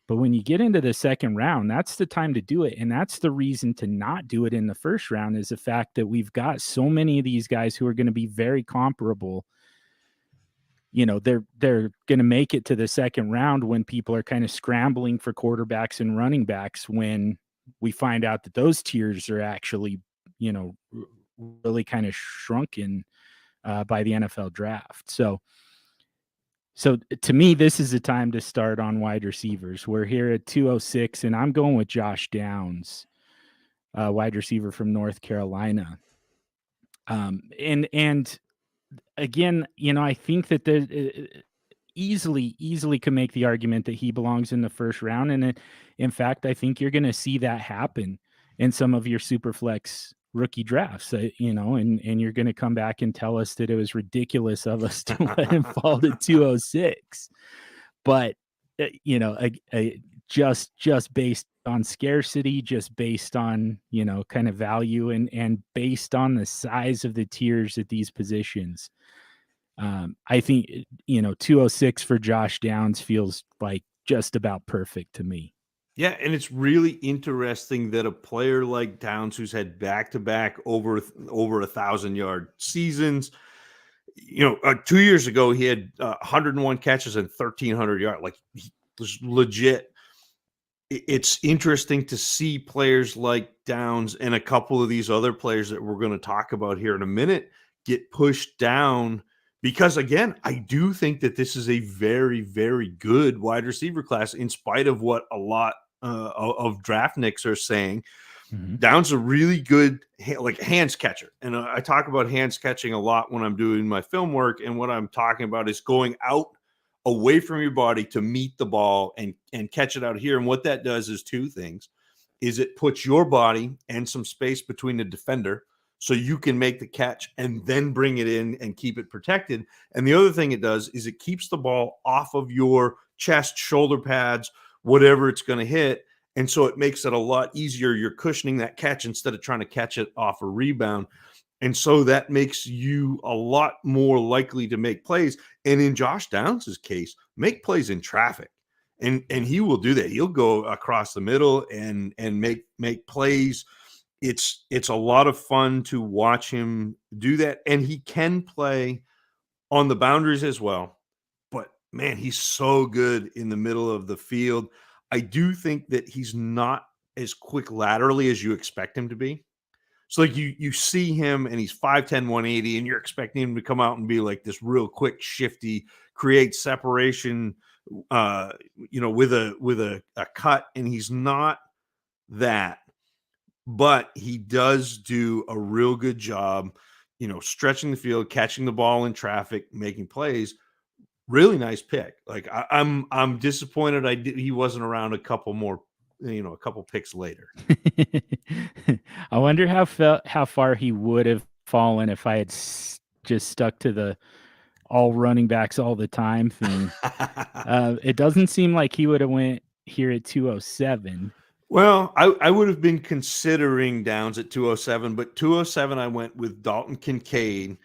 But when you get into the second round, that's the time to do it. And that's the reason to not do it in the first round, is the fact that we've got so many of these guys who are going to be very comparable. They're going to make it to the second round when people are kind of scrambling for quarterbacks and running backs, when we find out that those tiers are actually, really kind of shrunken by the NFL draft. So to me, this is the time to start on wide receivers. We're here at 206, and I'm going with Josh Downs, wide receiver from North Carolina. And again, I think that easily can make the argument that he belongs in the first round. And in fact, I think you're going to see that happen in some of your Superflex rookie drafts, and you're going to come back and tell us that it was ridiculous of us to let him fall to 206. But, just based on scarcity, just based on, kind of value and based on the size of the tiers at these positions, I think, 206 for Josh Downs feels like just about perfect to me. Yeah, and it's really interesting that a player like Downs, who's had back-to-back over 1,000-yard seasons, 2 years ago he had 101 catches and 1,300 yards. Like, he was legit. It's interesting to see players like Downs and a couple of these other players that we're going to talk about here in a minute get pushed down, because, again, I do think that this is a very, very good wide receiver class, in spite of what a lot of draft nicks are saying. Mm-hmm. Downs a really good hands catcher. And I talk about hands catching a lot when I'm doing my film work. And what I'm talking about is going out away from your body to meet the ball and catch it out here. And what that does is two things. is it puts your body and some space between the defender so you can make the catch and then bring it in and keep it protected. And the other thing it does is it keeps the ball off of your chest, shoulder pads, whatever it's going to hit. And so it makes it a lot easier. You're cushioning that catch instead of trying to catch it off a rebound. And so that makes you a lot more likely to make plays. And in Josh Downs' case, make plays in traffic. And he will do that. He'll go across the middle and make plays. It's a lot of fun to watch him do that. And he can play on the boundaries as well. But man, he's so good in the middle of the field. I do think that he's not as quick laterally as you expect him to be. So like you see him and he's 5'10", 180, and you're expecting him to come out and be like this real quick, shifty, create separation, with a cut, and he's not that. But he does do a real good job, stretching the field, catching the ball in traffic, making plays. Really nice pick. Like I'm disappointed he wasn't around a couple more, a couple picks later. I wonder how far he would have fallen if I had just stuck to the all running backs all the time thing. It doesn't seem like he would have went here at 207. Well, I would have been considering Downs at 207, but 207 I went with Dalton Kincaid,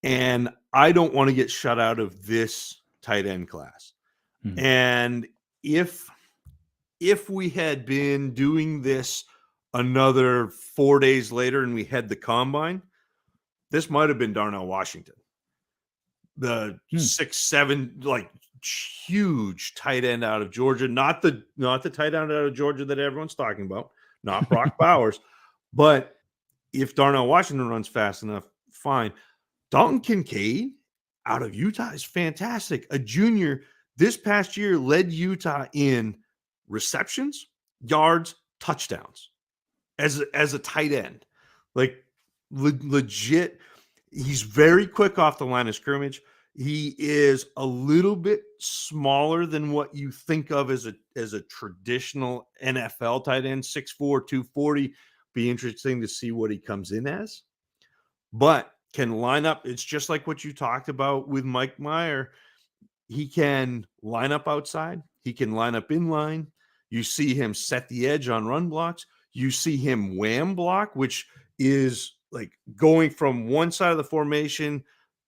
and I don't want to get shut out of this tight end class. Mm-hmm. And if we had been doing this another 4 days later and we had the combine, this might have been Darnell Washington. The 6'7", like huge tight end out of Georgia, not the tight end out of Georgia that everyone's talking about, not Brock Bowers. But if Darnell Washington runs fast enough, fine. Dalton Kincaid out of Utah is fantastic. A junior this past year led Utah in receptions, yards, touchdowns as a tight end. Like legit, he's very quick off the line of scrimmage. He is a little bit smaller than what you think of as a traditional NFL tight end, 6'4", 240. Be interesting to see what he comes in as. But can line up. It's just like what you talked about with Mike Meyer. He can line up outside. He can line up in line. You see him set the edge on run blocks. You see him wham block, which is like going from one side of the formation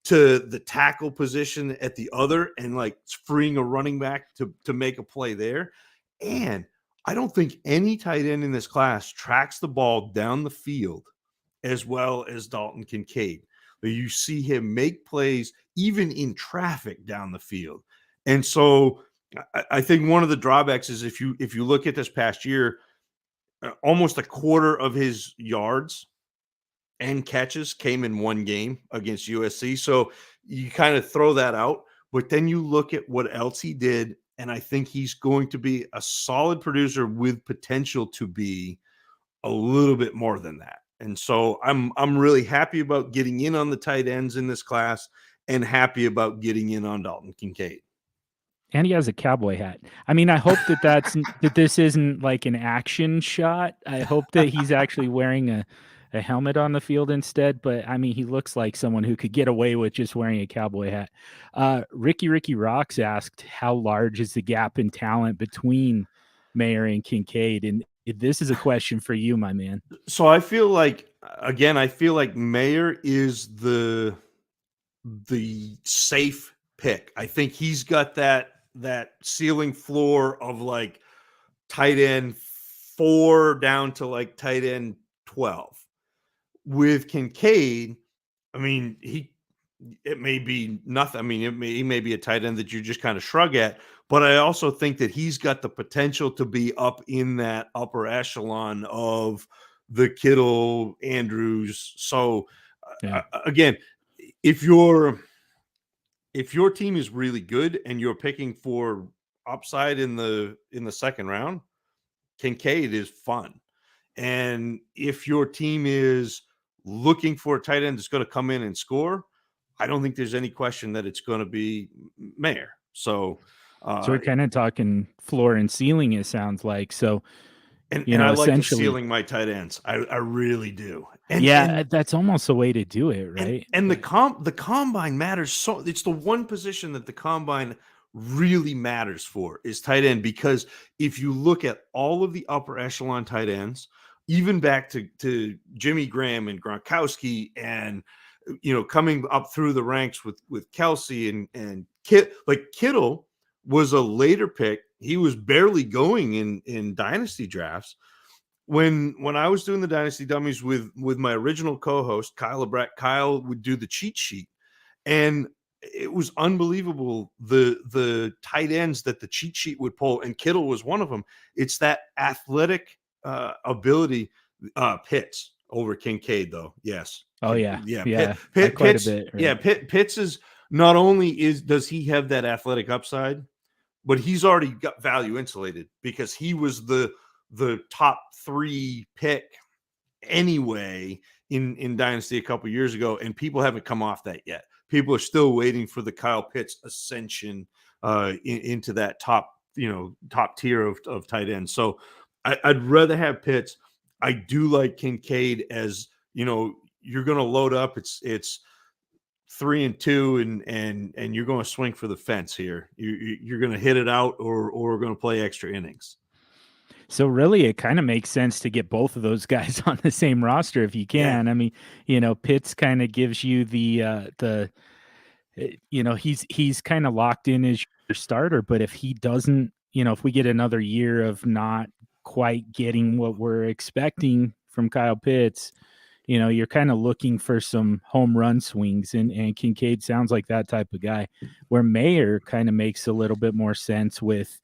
to the tackle position at the other and like freeing a running back to make a play there. And I don't think any tight end in this class tracks the ball down the field as well as Dalton Kincaid. You see him make plays even in traffic down the field. And so I think one of the drawbacks is if you look at this past year, almost a quarter of his yards and catches came in one game against USC. So you kind of throw that out, but then you look at what else he did, and I think he's going to be a solid producer with potential to be a little bit more than that. And so I'm really happy about getting in on the tight ends in this class and happy about getting in on Dalton Kincaid. And he has a cowboy hat. I mean, I hope that this isn't like an action shot. I hope that he's actually wearing a helmet on the field instead. But I mean, he looks like someone who could get away with just wearing a cowboy hat. Ricky Rocks asked, how large is the gap in talent between Mayer and Kincaid? And this is a question for you, my man. So I feel like Mayer is the safe pick. I think he's got that ceiling floor of like tight end 4 down to like tight end 12. With Kincaid, I mean, it may be nothing. I mean, he may be a tight end that you just kind of shrug at, but I also think that he's got the potential to be up in that upper echelon of the Kittle, Andrews. So again, if your team is really good and you're picking for upside in the second round, Kincaid is fun. And if your team is looking for a tight end that's going to come in and score, I don't think there's any question that it's going to be Mayer. So we're kind of talking floor and ceiling, it sounds like. So And I like to essentially. ceiling my tight ends. I really do. And Yeah, that's almost a way to do it, right? and the combine matters so it's the one position that the combine really matters for is tight end, because if you look at all of the upper echelon tight ends, even back to Jimmy Graham and Gronkowski, and coming up through the ranks with Kelsey and Kittle was a later pick. He was barely going in dynasty drafts. When I was doing the Dynasty Dummies with my original co-host Kyle LeBret, Kyle would do the cheat sheet, and it was unbelievable the tight ends that the cheat sheet would pull, and Kittle was one of them. It's that athletic ability. Pitts over Kincaid, though. Yes. Oh yeah, Yeah. quite Pitts, a bit. Right? yeah. Pitts is not only does he have that athletic upside, but he's already got value insulated because he was the top 3 pick anyway in Dynasty a couple years ago, and people haven't come off that yet. People are still waiting for the Kyle Pitts ascension into that top tier of tight ends. So I'd rather have Pitts. I do like Kincaid as you're going to load up. It's 3-2 and you're going to swing for the fence here. You're going to hit it out or we're going to play extra innings. So really, it kind of makes sense to get both of those guys on the same roster if you can. Yeah. I mean, Pitts kind of gives you he's kind of locked in as your starter. But if he doesn't, if we get another year of not quite getting what we're expecting from Kyle Pitts, you're kind of looking for some home run swings, and Kincaid sounds like that type of guy. Where Mayer kind of makes a little bit more sense with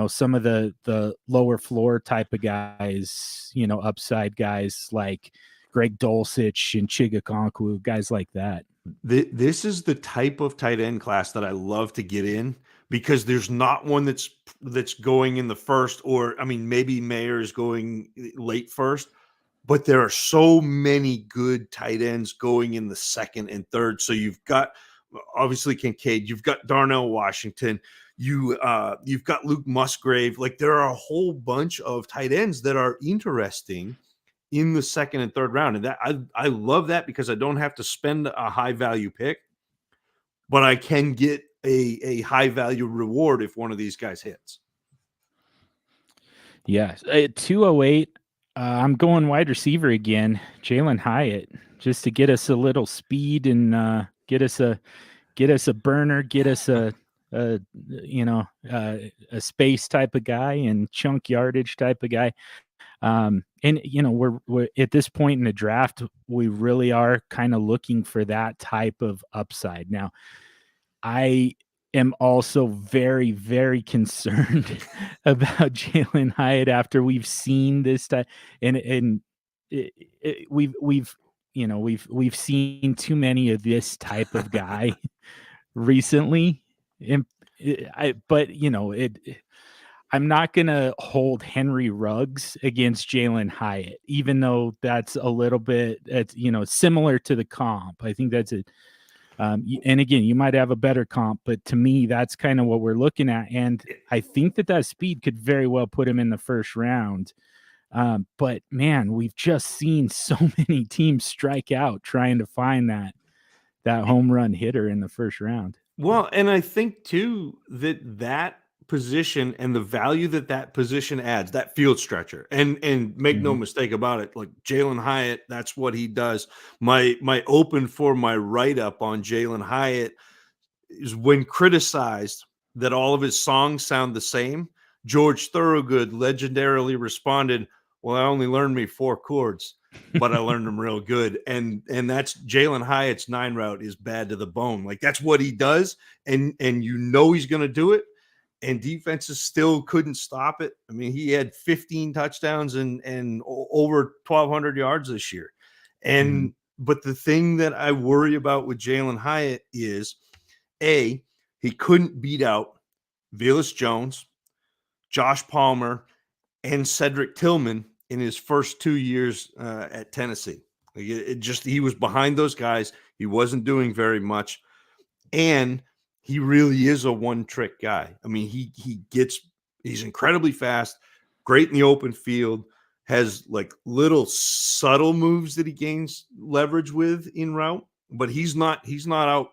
some of the lower floor type of guys, upside guys like Greg Dulcich and Chigakonkwo, guys like that. This is the type of tight end class that I love to get in, because there's not one that's going in the first, or I mean, maybe Mayer is going late first, but there are so many good tight ends going in the second and third. So you've got obviously Kincaid, you've got Darnell Washington, you've got Luke Musgrave. Like, there are a whole bunch of tight ends that are interesting in the second and third round. And that I love that, because I don't have to spend a high value pick, but I can get a high value reward if one of these guys hits. Yeah. At 208, I'm going wide receiver again, Jalin Hyatt, just to get us a little speed and get us a burner, get us a space type of guy and chunk yardage type of guy. And we're at this point in the draft, we really are kind of looking for that type of upside. Now, I am also very, very concerned about Jalin Hyatt after we've seen this time, and we've seen too many of this type of guy recently. I'm not going to hold Henry Ruggs against Jalin Hyatt, even though that's a little bit, similar to the comp. I think that's it. And again, you might have a better comp, but to me, that's kind of what we're looking at. And I think that speed could very well put him in the first round. But man, we've just seen so many teams strike out trying to find that home run hitter in the first round. Well, and I think too that position and the value that position adds, that field stretcher, and make no mistake about it, like Jalin Hyatt, that's what he does. My open for my write-up on Jalin Hyatt is, when criticized that all of his songs sound the same, George Thorogood legendarily responded, "Well, I only learned me 4 chords, but I learned them real good." And that's Jalin Hyatt's 9 route is bad to the bone. Like, that's what he does. And he's going to do it. And defenses still couldn't stop it. I mean, he had 15 touchdowns and over 1,200 yards this year. And, but the thing that I worry about with Jalin Hyatt is, he couldn't beat out Velus Jones, Josh Palmer, and Cedric Tillman in his first 2 years at Tennessee. He was behind those guys. He wasn't doing very much. And he really is a one-trick guy. I mean, he's incredibly fast, great in the open field, has like little subtle moves that he gains leverage with in route, but he's not out,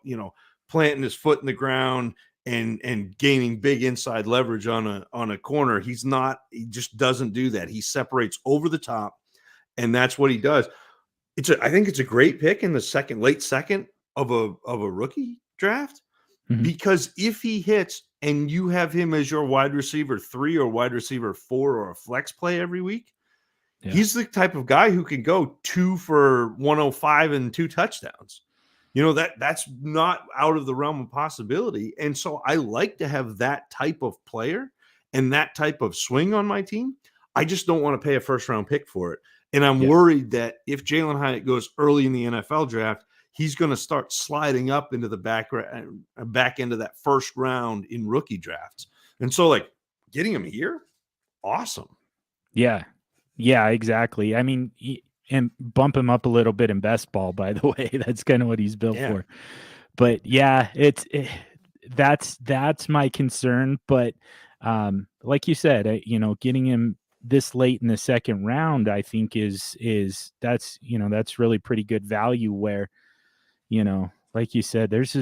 planting his foot in the ground and gaining big inside leverage on a corner. He just doesn't do that. He separates over the top, and that's what he does. I think it's a great pick in the late second of a rookie draft, because if he hits and you have him as your wide receiver 3 or wide receiver 4 or a flex play every week, he's the type of guy who can go 2 for 105 and 2 touchdowns. That's not out of the realm of possibility. And so I like to have that type of player and that type of swing on my team. I just don't want to pay a first round pick for it. And I'm worried that if Jalin Hyatt goes early in the NFL draft, he's going to start sliding up into the back end of that first round in rookie drafts. And so, like, getting him here, awesome. Yeah, exactly. I mean, and bump him up a little bit in best ball, by the way. That's kind of what he's built for. But yeah, that's my concern. But like you said, getting him this late in the second round, I think that's really pretty good value, where, like you said, there's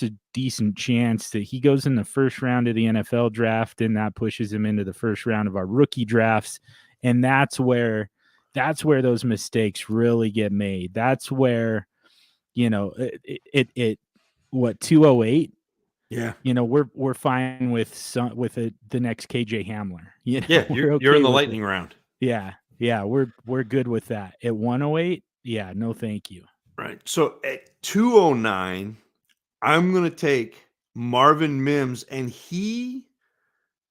a decent chance that he goes in the first round of the NFL draft, and that pushes him into the first round of our rookie drafts. And that's where those mistakes really get made. That's where, what, 208? Yeah. We're fine with the next KJ Hamler. You're okay in the lightning round. Yeah. We're good with that. At 108, yeah, no thank you. Right. So at 209, I'm going to take Marvin Mims, and he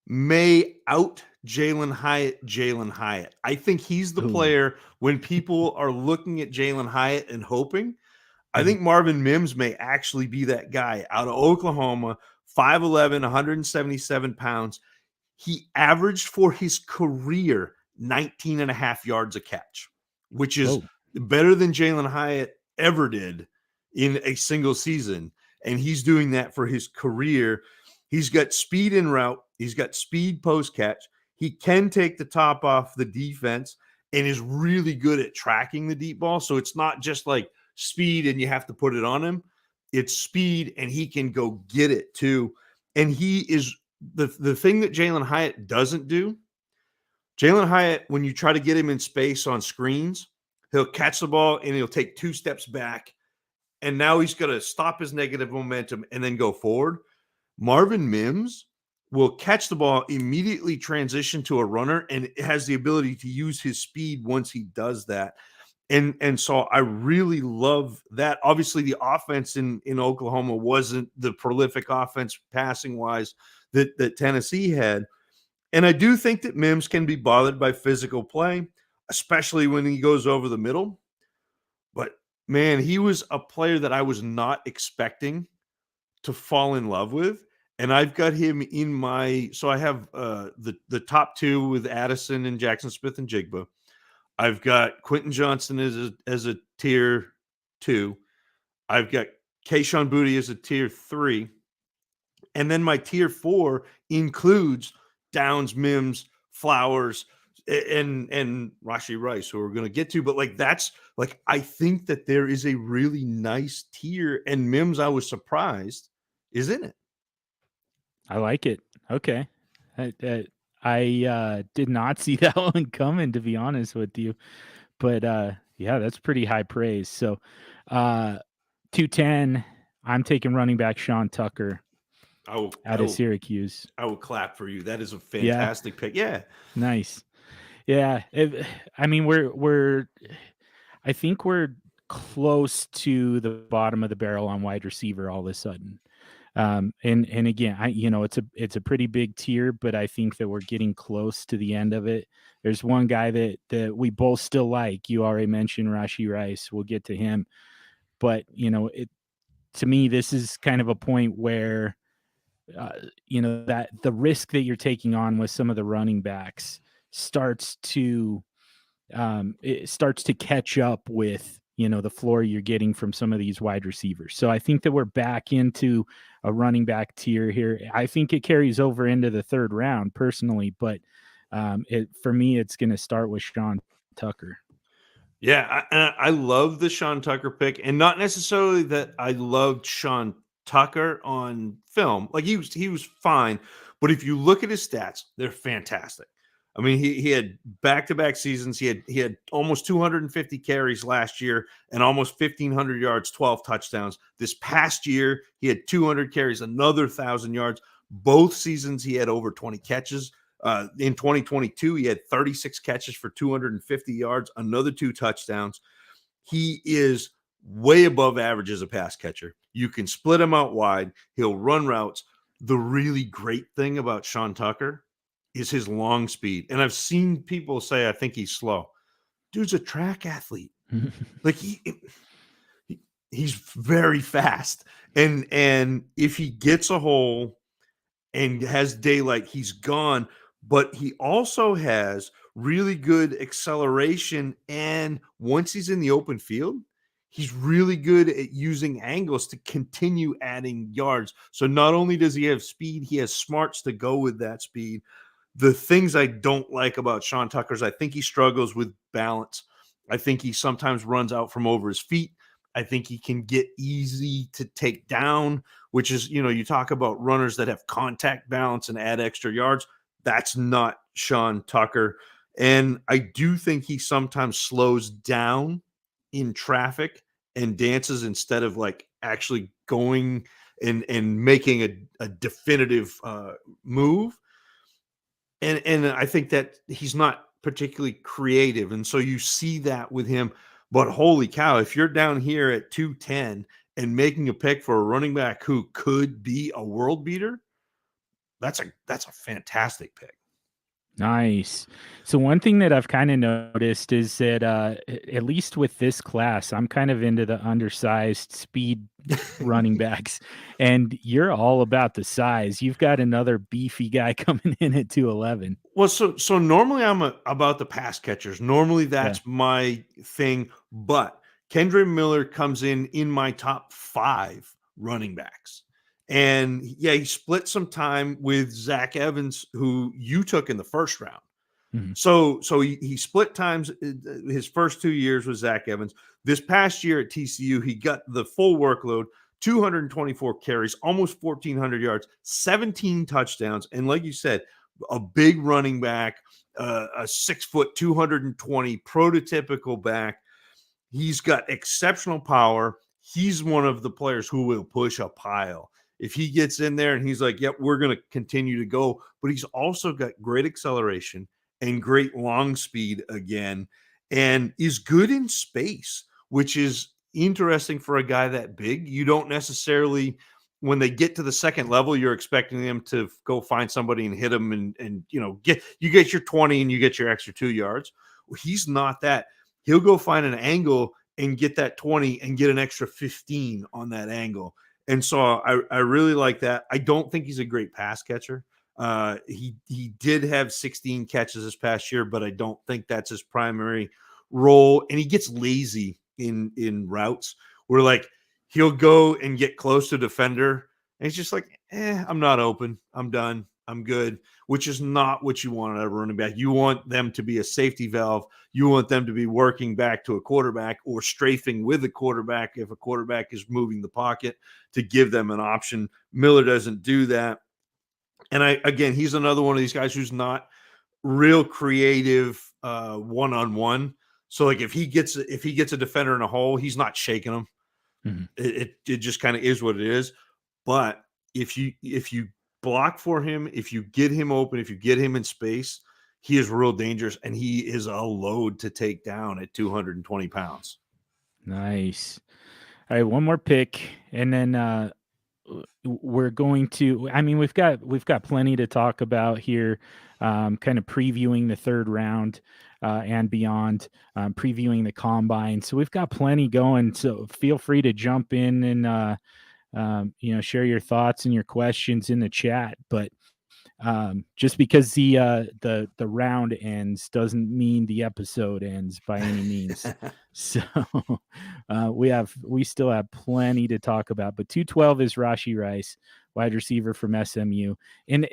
may out Jalin Hyatt. I think he's the player when people are looking at Jalin Hyatt and hoping. I think Marvin Mims may actually be that guy out of Oklahoma, 5'11", 177 pounds. He averaged for his career 19 and a half yards a catch, which is better than Jalin Hyatt ever did in a single season. And he's doing that for his career. He's got speed in route. He's got speed post catch. He can take the top off the defense and is really good at tracking the deep ball. So it's not just like speed and you have to put it on him. It's speed and he can go get it too. And he is the thing that Jalin Hyatt doesn't do. Jalin Hyatt, when you try to get him in space on screens, he'll catch the ball and he'll take 2 steps back. And now he's going to stop his negative momentum and then go forward. Marvin Mims will catch the ball, immediately transition to a runner, and has the ability to use his speed once he does that. And so I really love that. Obviously, the offense in Oklahoma wasn't the prolific offense passing-wise that Tennessee had. And I do think that Mims can be bothered by physical play, especially when he goes over the middle. But, man, he was a player that I was not expecting to fall in love with. And I've got him in my – so I have the top 2 with Addison and Jackson Smith and Jigba. I've got Quentin Johnson as a tier 2. I've got Kayshon Boutte as a tier 3. And then my tier 4 includes Downs, Mims, Flowers, and Rashee Rice, who we're going to get to. But I think that there is a really nice tier, and Mims, I was surprised, is in it. I like it. Okay. I did not see that one coming, to be honest with you. But yeah, that's pretty high praise. So 210, I'm taking running back Sean Tucker out of Syracuse. I will clap for you. That is a fantastic pick. Yeah. Nice. Yeah. I think we're close to the bottom of the barrel on wide receiver all of a sudden. And again, it's a pretty big tier, but I think that we're getting close to the end of it. There's one guy that we both still like. You already mentioned Rashee Rice. We'll get to him, but to me, this is kind of a point where, that the risk that you're taking on with some of the running backs starts to catch up with, the floor you're getting from some of these wide receivers. So I think that we're back into a running back tier here. I think it carries over into the third round personally, but For me, it's going to start with Sean Tucker. Yeah, I love the Sean Tucker pick, and not necessarily that I loved Sean Tucker on film. Like he was fine, but if you look at his stats, they're fantastic. I mean, he had back-to-back seasons. He had almost 250 carries last year and almost 1,500 yards, 12 touchdowns. This past year, he had 200 carries, another 1,000 yards. Both seasons, he had over 20 catches. In 2022, he had 36 catches for 250 yards, another 2 touchdowns. He is way above average as a pass catcher. You can split him out wide. He'll run routes. The really great thing about Sean Tucker is his long speed. And I've seen people say, I think he's slow. Dude's a track athlete. Like he's very fast. And if he gets a hole and has daylight, he's gone. But he also has really good acceleration. And once he's in the open field, he's really good at using angles to continue adding yards. So not only does he have speed, he has smarts to go with that speed. The things I don't like about Sean Tucker is I think he struggles with balance. I think he sometimes runs out from over his feet. I think he can get easy to take down, which is, you talk about runners that have contact balance and add extra yards. That's not Sean Tucker. And I do think he sometimes slows down in traffic and dances instead of like actually going and making a definitive move. And I think that he's not particularly creative. And so you see that with him. But holy cow, if you're down here at 210 and making a pick for a running back who could be a world beater, that's a fantastic pick. Nice. So one thing that I've kind of noticed is that at least with this class, I'm kind of into the undersized speed running backs, and you're all about the size. You've got another beefy guy coming in at 211. Well, so normally I'm about the pass catchers. Normally that's my thing, but Kendre Miller comes in my top 5 running backs. And yeah, he split some time with Zach Evans, who you took in the first round. Mhm. So he split times his first 2 years with Zach Evans. This past year at TCU, he got the full workload, 224 carries, almost 1,400 yards, 17 touchdowns. And like you said, a big running back, a 6 foot, 220 prototypical back. He's got exceptional power. He's one of the players who will push a pile. If he gets in there and he's like, yep, we're going to continue to go, but he's also got great acceleration and great long speed again, and is good in space, which is interesting for a guy that big. You don't necessarily, when they get to the second level, you're expecting them to go find somebody and hit them and get your 20 and you get your extra 2 yards. Well, he's not that. He'll go find an angle and get that 20 and get an extra 15 on that angle. And so I really like that. I don't think he's a great pass catcher. He did have 16 catches this past year, but I don't think that's his primary role. And he gets lazy in routes where like he'll go and get close to defender. And it's just like, I'm not open. I'm done. I'm good, which is not what you want out of a running back. You want them to be a safety valve. You want them to be working back to a quarterback or strafing with a quarterback if a quarterback is moving the pocket to give them an option. Miller doesn't do that. And again, he's another one of these guys who's not real creative one-on-one. So like if he gets a defender in a hole, he's not shaking him. Mm-hmm. It just kind of is what it is. But if you block for him, if you get him open, if you get him in space, he is real dangerous, and he is a load to take down at 220 pounds. Nice. All right, one more pick, and then we're going to. I mean, we've got plenty to talk about here. Kind of previewing the third round and beyond, previewing the combine. So we've got plenty going. So feel free to jump in and share your thoughts and your questions in the chat. But Just because the round ends doesn't mean the episode ends by any means. So we still have plenty to talk about. But 212 is Rashee Rice, wide receiver from SMU. And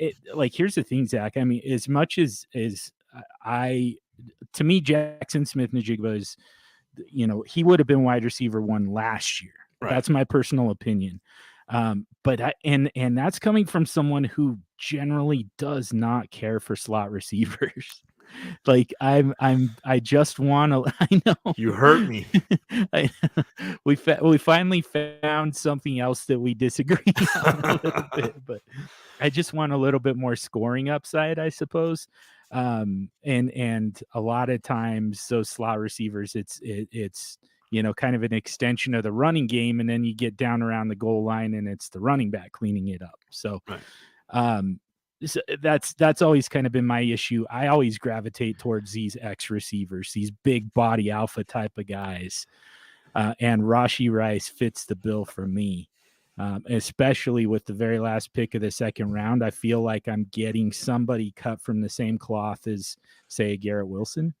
here's the thing, Zach. I mean, as much as to me, Jackson Smith-Njigba is, he would have been wide receiver 1 last year. Right. That's my personal opinion. But that's coming from someone who generally does not care for slot receivers. Like I just want to. I know you hurt me. We finally found something else that we disagree on a little bit, but I just want a little bit more scoring upside, I suppose. And a lot of times those slot receivers, it's kind of an extension of the running game, and then you get down around the goal line and it's the running back cleaning it up. So, right. So that's always kind of been my issue. I always gravitate towards these X receivers, these big body alpha type of guys. And Rashee Rice fits the bill for me, especially with the very last pick of the second round. I feel like I'm getting somebody cut from the same cloth as, say, Garrett Wilson.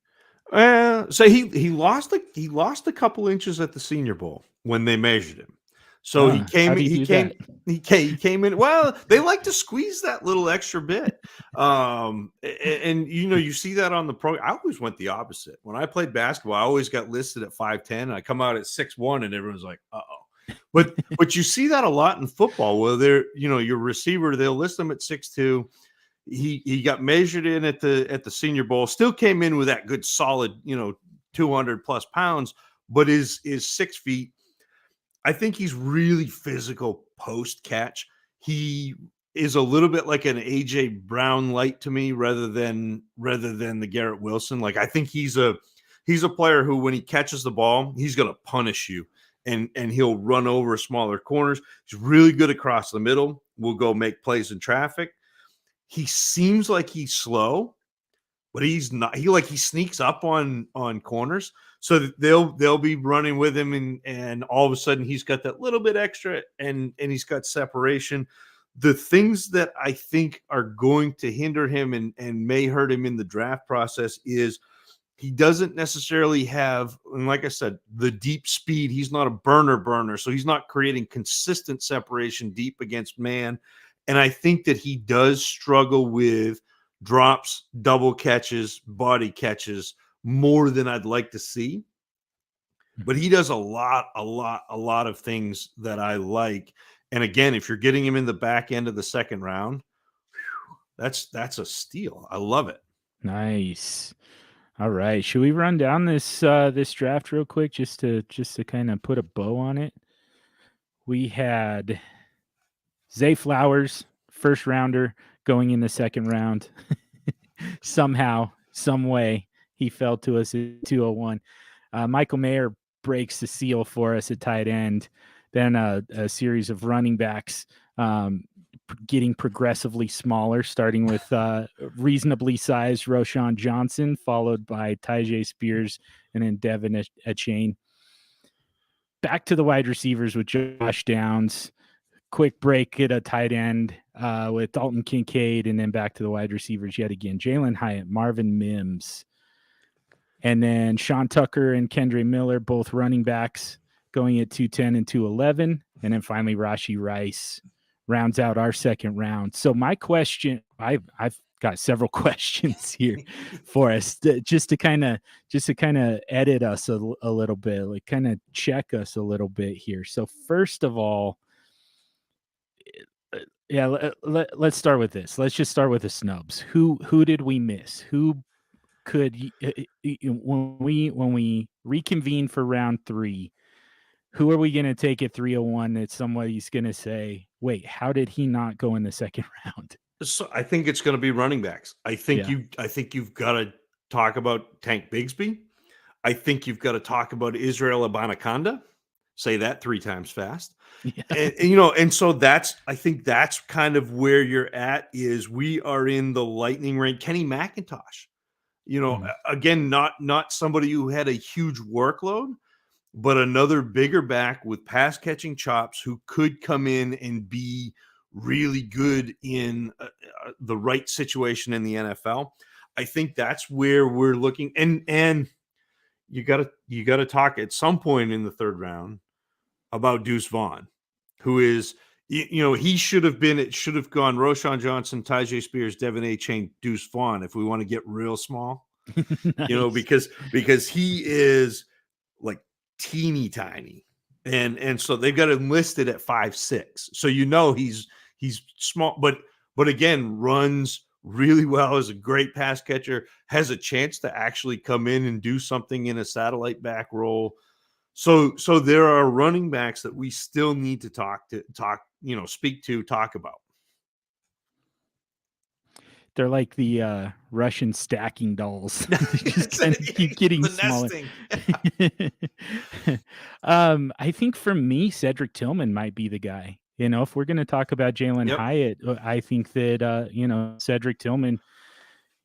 So he lost a couple inches at the Senior Bowl when they measured him. So he came in. Well, they like to squeeze that little extra bit. And you see that on the pro. I always went the opposite. When I played basketball, I always got listed at 5'10", and I come out at 6'1", and everyone's like, uh-oh. But you see that a lot in football, where they're, your receiver, they'll list them at 6'2". He got measured in at the Senior Bowl, still came in with that good solid, 200 plus pounds, but is 6 feet. I think he's really physical post catch. He is a little bit like an AJ Brown light to me, rather than the Garrett Wilson. Like, I think he's a player who, when he catches the ball, he's going to punish you, and he'll run over smaller corners. He's really good across the middle. Will go make plays in traffic. He seems like he's slow, but he's not. He sneaks up on corners, so they'll be running with him, and all of a sudden he's got that little bit extra, and he's got separation. The things that I think are going to hinder him and may hurt him in the draft process is he doesn't necessarily have, and like I said, the deep speed. He's not a burner, so he's not creating consistent separation deep against man. And I think that he does struggle with drops, double catches, body catches more than I'd like to see. But he does a lot of things that I like. And again, if you're getting him in the back end of the second round, that's a steal. I love it. Nice. All right. Should we run down this draft real quick just to kind of put a bow on it? We had Zay Flowers, first rounder, going in the second round. Somehow, some way, he fell to us at 201. Michael Mayer breaks the seal for us at tight end. Then a series of running backs getting progressively smaller, starting with reasonably sized Roschon Johnson, followed by Tyjae Spears, and then Devon Achane. Back to the wide receivers with Josh Downs. Quick break at a tight end with Dalton Kincaid, and then back to the wide receivers yet again. Jalin Hyatt, Marvin Mims, and then Sean Tucker and Kendre Miller, both running backs, going at 210 and 211. And then finally Rashee Rice rounds out our second round. So my question, I've got several questions here for us, just to kind of edit us a little bit, like kind of check us a little bit here. So first of all, let's start with this. Let's just start with the snubs. Who did we miss? Who could, when we reconvene for round 3, who are we going to take at 301 that somebody's going to say, wait, how did he not go in the second round? So I think it's going to be running backs. I think you've got to talk about Tank Bigsby. I think you've got to talk about Israel Abanikanda. Say that 3 times fast. Yeah. And so I think that's kind of where you're at, is we are in the lightning range. Kenny McIntosh, again, not somebody who had a huge workload, but another bigger back with pass catching chops who could come in and be really good in the right situation in the NFL. I think that's where we're looking, and you gotta talk at some point in the third round about Deuce Vaughn, who is, he should have been, it should have gone Roschon Johnson, Tyjae Spears, Devon Achane, Deuce Vaughn, if we want to get real small, Nice. because he is like teeny tiny. And so they've got him listed at 5'6". So he's small, but again, runs really well, is a great pass catcher, has a chance to actually come in and do something in a satellite back role. So there are running backs that we still need to talk, talk about. They're like the Russian stacking dolls. They just kind of keep getting The smaller. nesting. I think for me, Cedric Tillman might be the guy. If we're going to talk about Jalin Hyatt, I think that Cedric Tillman,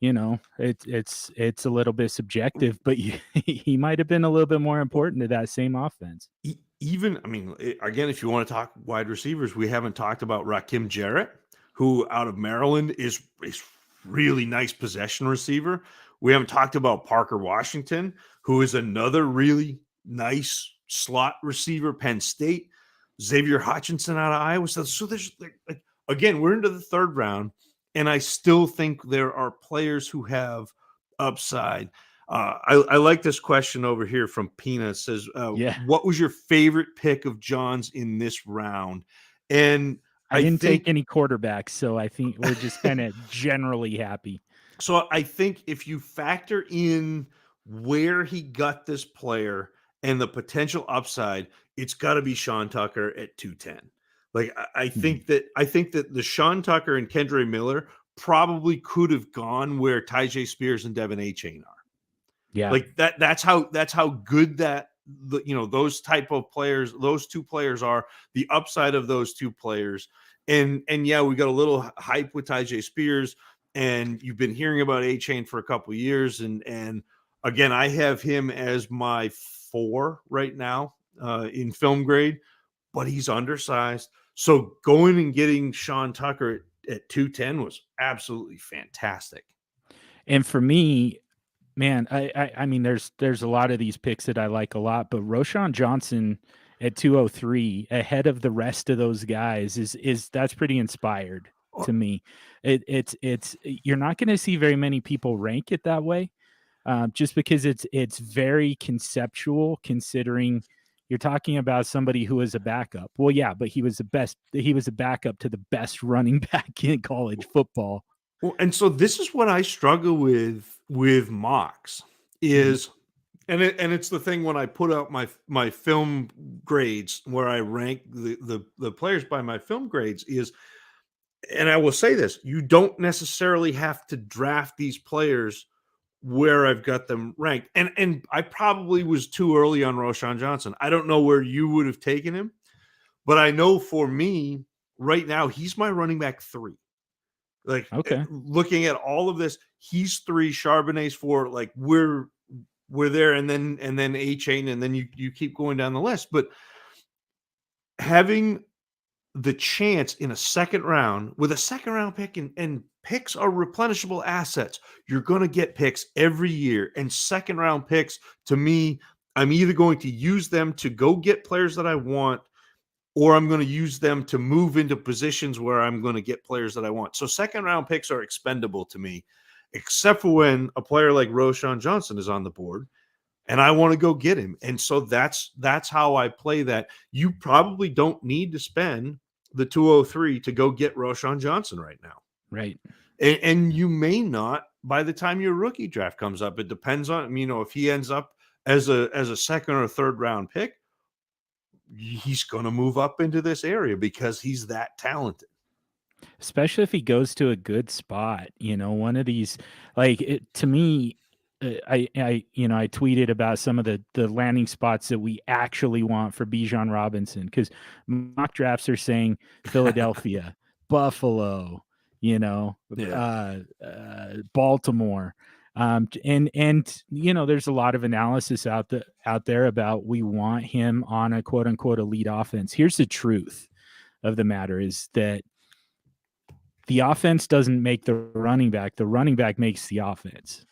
it's a little bit subjective, but he might have been a little bit more important to that same offense. Even, again, if you want to talk wide receivers, we haven't talked about Rakim Jarrett, who out of Maryland is really nice possession receiver. We haven't talked about Parker Washington, who is another really nice slot receiver, Penn State. Xavier Hutchinson out of Iowa. So there's, again, we're into the third round, and I still think there are players who have upside. I like this question over here from Pina. It says, what was your favorite pick of John's in this round? And I didn't take any quarterbacks, so I think we're just kind of generally happy. So I think if you factor in where he got this player and the potential upside, it's got to be Sean Tucker at 210. Like, I think that the Sean Tucker and Kendre Miller probably could have gone where Tyjae Spears and Devon Achane are. Yeah. Like that's how good that, those type of players, those two players are, the upside of those two players. And yeah, we got a little hype with Tyjae Spears, and you've been hearing about Achane for a couple of years. And again, I have him as my 4 right now in film grade, but he's undersized. So going and getting Sean Tucker at 210 was absolutely fantastic. And for me, man, I mean, there's a lot of these picks that I like a lot, but Roschon Johnson at 203 ahead of the rest of those guys is that's pretty inspired to me. It's you're not going to see very many people rank it that way, just because it's very conceptual, considering you're talking about somebody who was a backup. Well, yeah, but he was a backup to the best running back in college football. Well, and so this is what I struggle with mocks is, and it's the thing when I put out my film grades where I rank the players by my film grades is, and I will say this, you don't necessarily have to draft these players where I've got them ranked. And I probably was too early on Roschon Johnson. I don't know where you would have taken him, but I know for me right now, he's my running back 3. Like, okay, looking at all of this, he's 3, Charbonnet's 4. Like, we're there, and then Achane, and then you keep going down the list. But having the chance in a second round with a second round pick, and picks are replenishable assets. You're going to get picks every year, and second round picks, to me, I'm either going to use them to go get players that I want, or I'm going to use them to move into positions where I'm going to get players that I want. So second round picks are expendable to me, except for when a player like Roschon Johnson is on the board and I want to go get him. And so that's how I play that. You probably don't need to spend the 203 to go get Roschon Johnson right now. Right. And you may not by the time your rookie draft comes up. It depends on, if he ends up as a second or third round pick, he's going to move up into this area because he's that talented. Especially if he goes to a good spot, one of these, to me, I tweeted about some of the landing spots that we actually want for Bijan Robinson, because mock drafts are saying Philadelphia, Buffalo, Baltimore. And there's a lot of analysis out there about we want him on a quote unquote elite offense. Here's the truth of the matter is that the offense doesn't make the running back. The running back makes the offense.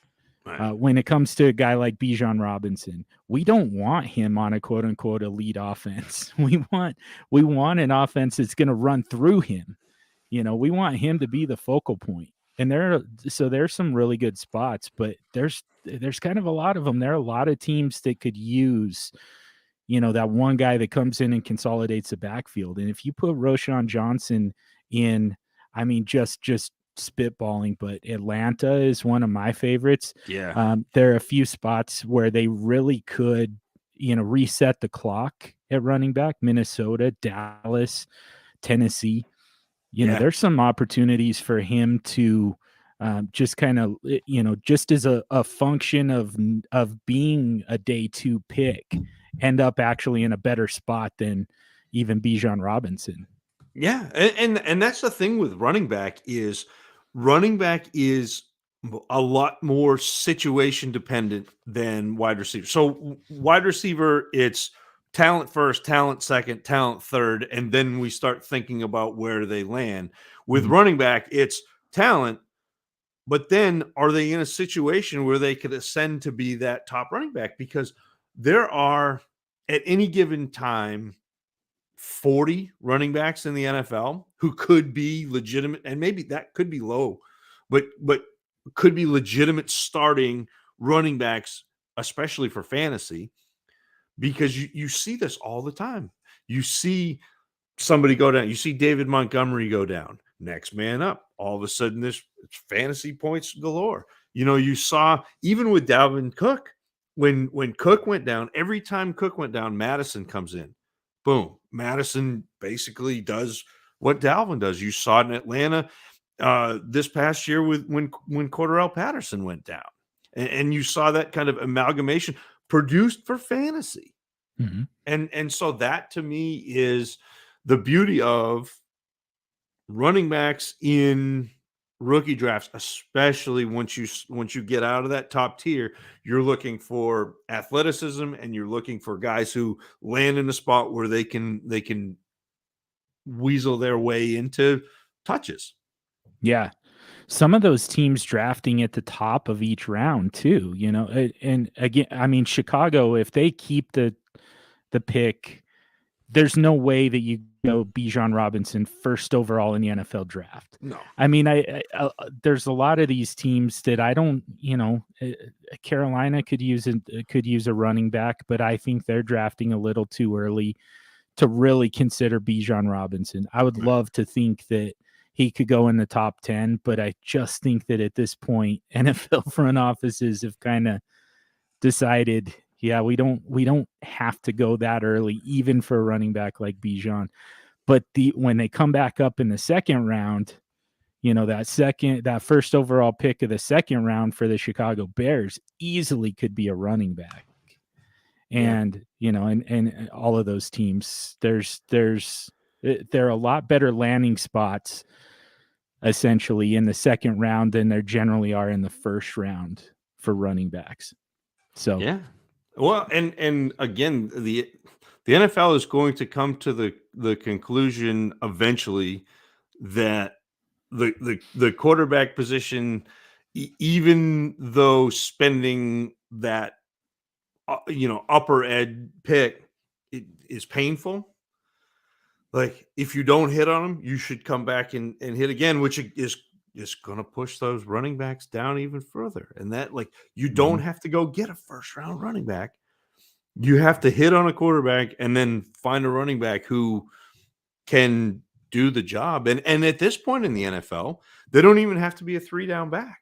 Right. When it comes to a guy like Bijan Robinson, we don't want him on a quote unquote elite offense. We want an offense that's going to run through him. We want him to be the focal point. And there's some really good spots, but there's kind of a lot of them. There are a lot of teams that could use, that one guy that comes in and consolidates the backfield. And if you put Roschon Johnson in, I mean, just spitballing, but Atlanta is one of my favorites. Yeah. There are a few spots where they really could, reset the clock at running back. Minnesota, Dallas, Tennessee. There's some opportunities for him to just kind of, just as a function of being a day 2 pick, end up actually in a better spot than even Bijan Robinson. Yeah. And that's the thing with running back is a lot more situation dependent than wide receiver. So wide receiver, it's talent first, talent second, talent third, and then we start thinking about where they land. With running back, it's talent, but then are they in a situation where they could ascend to be that top running back? Because there are, at any given time, 40 running backs in the NFL who could be legitimate, and maybe that could be low, but could be legitimate starting running backs, especially for fantasy. Because you see this all the time. You see somebody go down. You see David Montgomery go down. Next man up. All of a sudden, it's fantasy points galore. You saw even with Dalvin Cook, when Cook went down, every time Cook went down, Madison comes in. Boom. Madison basically does what Dalvin does. You saw it in Atlanta this past year when Cordarrelle Patterson went down. And you saw that kind of amalgamation produced for fantasy. Mm-hmm. And so that to me is the beauty of running backs in rookie drafts, especially once you get out of that top tier. You're looking for athleticism, and you're looking for guys who land in a spot where they can weasel their way into touches. Yeah. Some of those teams drafting at the top of each round too, and again, I mean, Chicago, if they keep the pick, there's no way that you go Bijan Robinson first overall in the NFL draft. No. I mean, I there's a lot of these teams that I don't, Carolina could use a running back, but I think they're drafting a little too early to really consider Bijan Robinson. I would love to think that he could go in the top 10, but I just think that at this point, NFL front offices have kind of decided, yeah, we don't have to go that early, even for a running back like Bijan. But when they come back up in the second round, that first overall pick of the second round for the Chicago Bears easily could be a running back. And, and all of those teams, there are a lot better landing spots essentially in the second round than there generally are in the first round for running backs. So, yeah. Well, and again, the NFL is going to come to the conclusion eventually that the quarterback position, even though spending that upper ed pick is painful. Like, if you don't hit on them, you should come back and hit again, which is going to push those running backs down even further. And that, like, you don't have to go get a first round running back. You have to hit on a quarterback and then find a running back who can do the job. And at this point in the NFL, they don't even have to be a 3-down back.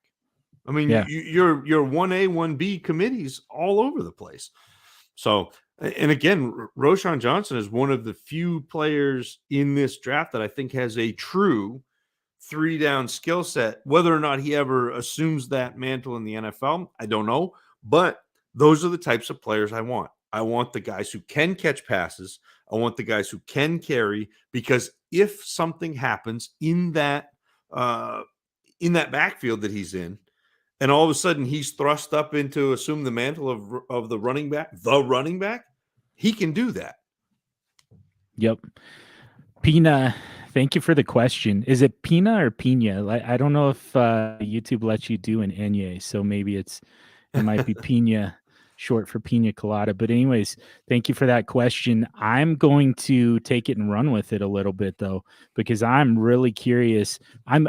I mean, your 1A, 1B committees all over the place. So, and again, Roschon Johnson is one of the few players in this draft that I think has a true 3-down skill set. Whether or not he ever assumes that mantle in the NFL, I don't know. But those are the types of players I want. I want the guys who can catch passes. I want the guys who can carry, because if something happens in that backfield that he's in, and all of a sudden he's thrust up into assume the mantle of the running back, he can do that. Yep. Pina, thank you for the question. Is it Pina or Pina? Like, I don't know if YouTube lets you do an Enye, so maybe it might be Pina, short for Pina Colada. But anyways, thank you for that question. I'm going to take it and run with it a little bit though, because I'm really curious. I'm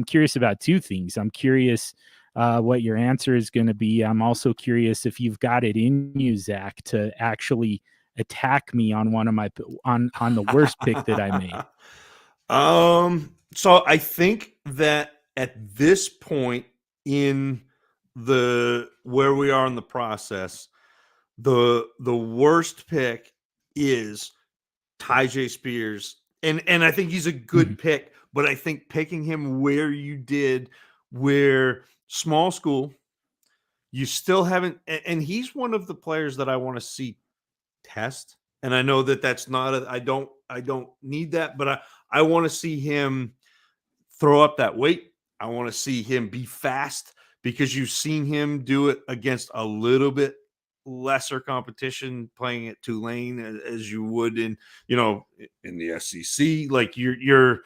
curious about two things. I'm curious what your answer is going to be. I'm also curious if you've got it in you, Zach, to actually attack me on one of my on the worst pick that I made. So I think that at this point in the where we are in the process, the worst pick is Tyjae Spears, and I think he's a good pick, but I think picking him where you did, where small school, you still haven't, and he's one of the players that I want to see test. And I know that that's not I don't need that, but I want to see him throw up that weight. I want to see him be fast because you've seen him do it against a little bit lesser competition playing at Tulane as you would in the SEC. Like you're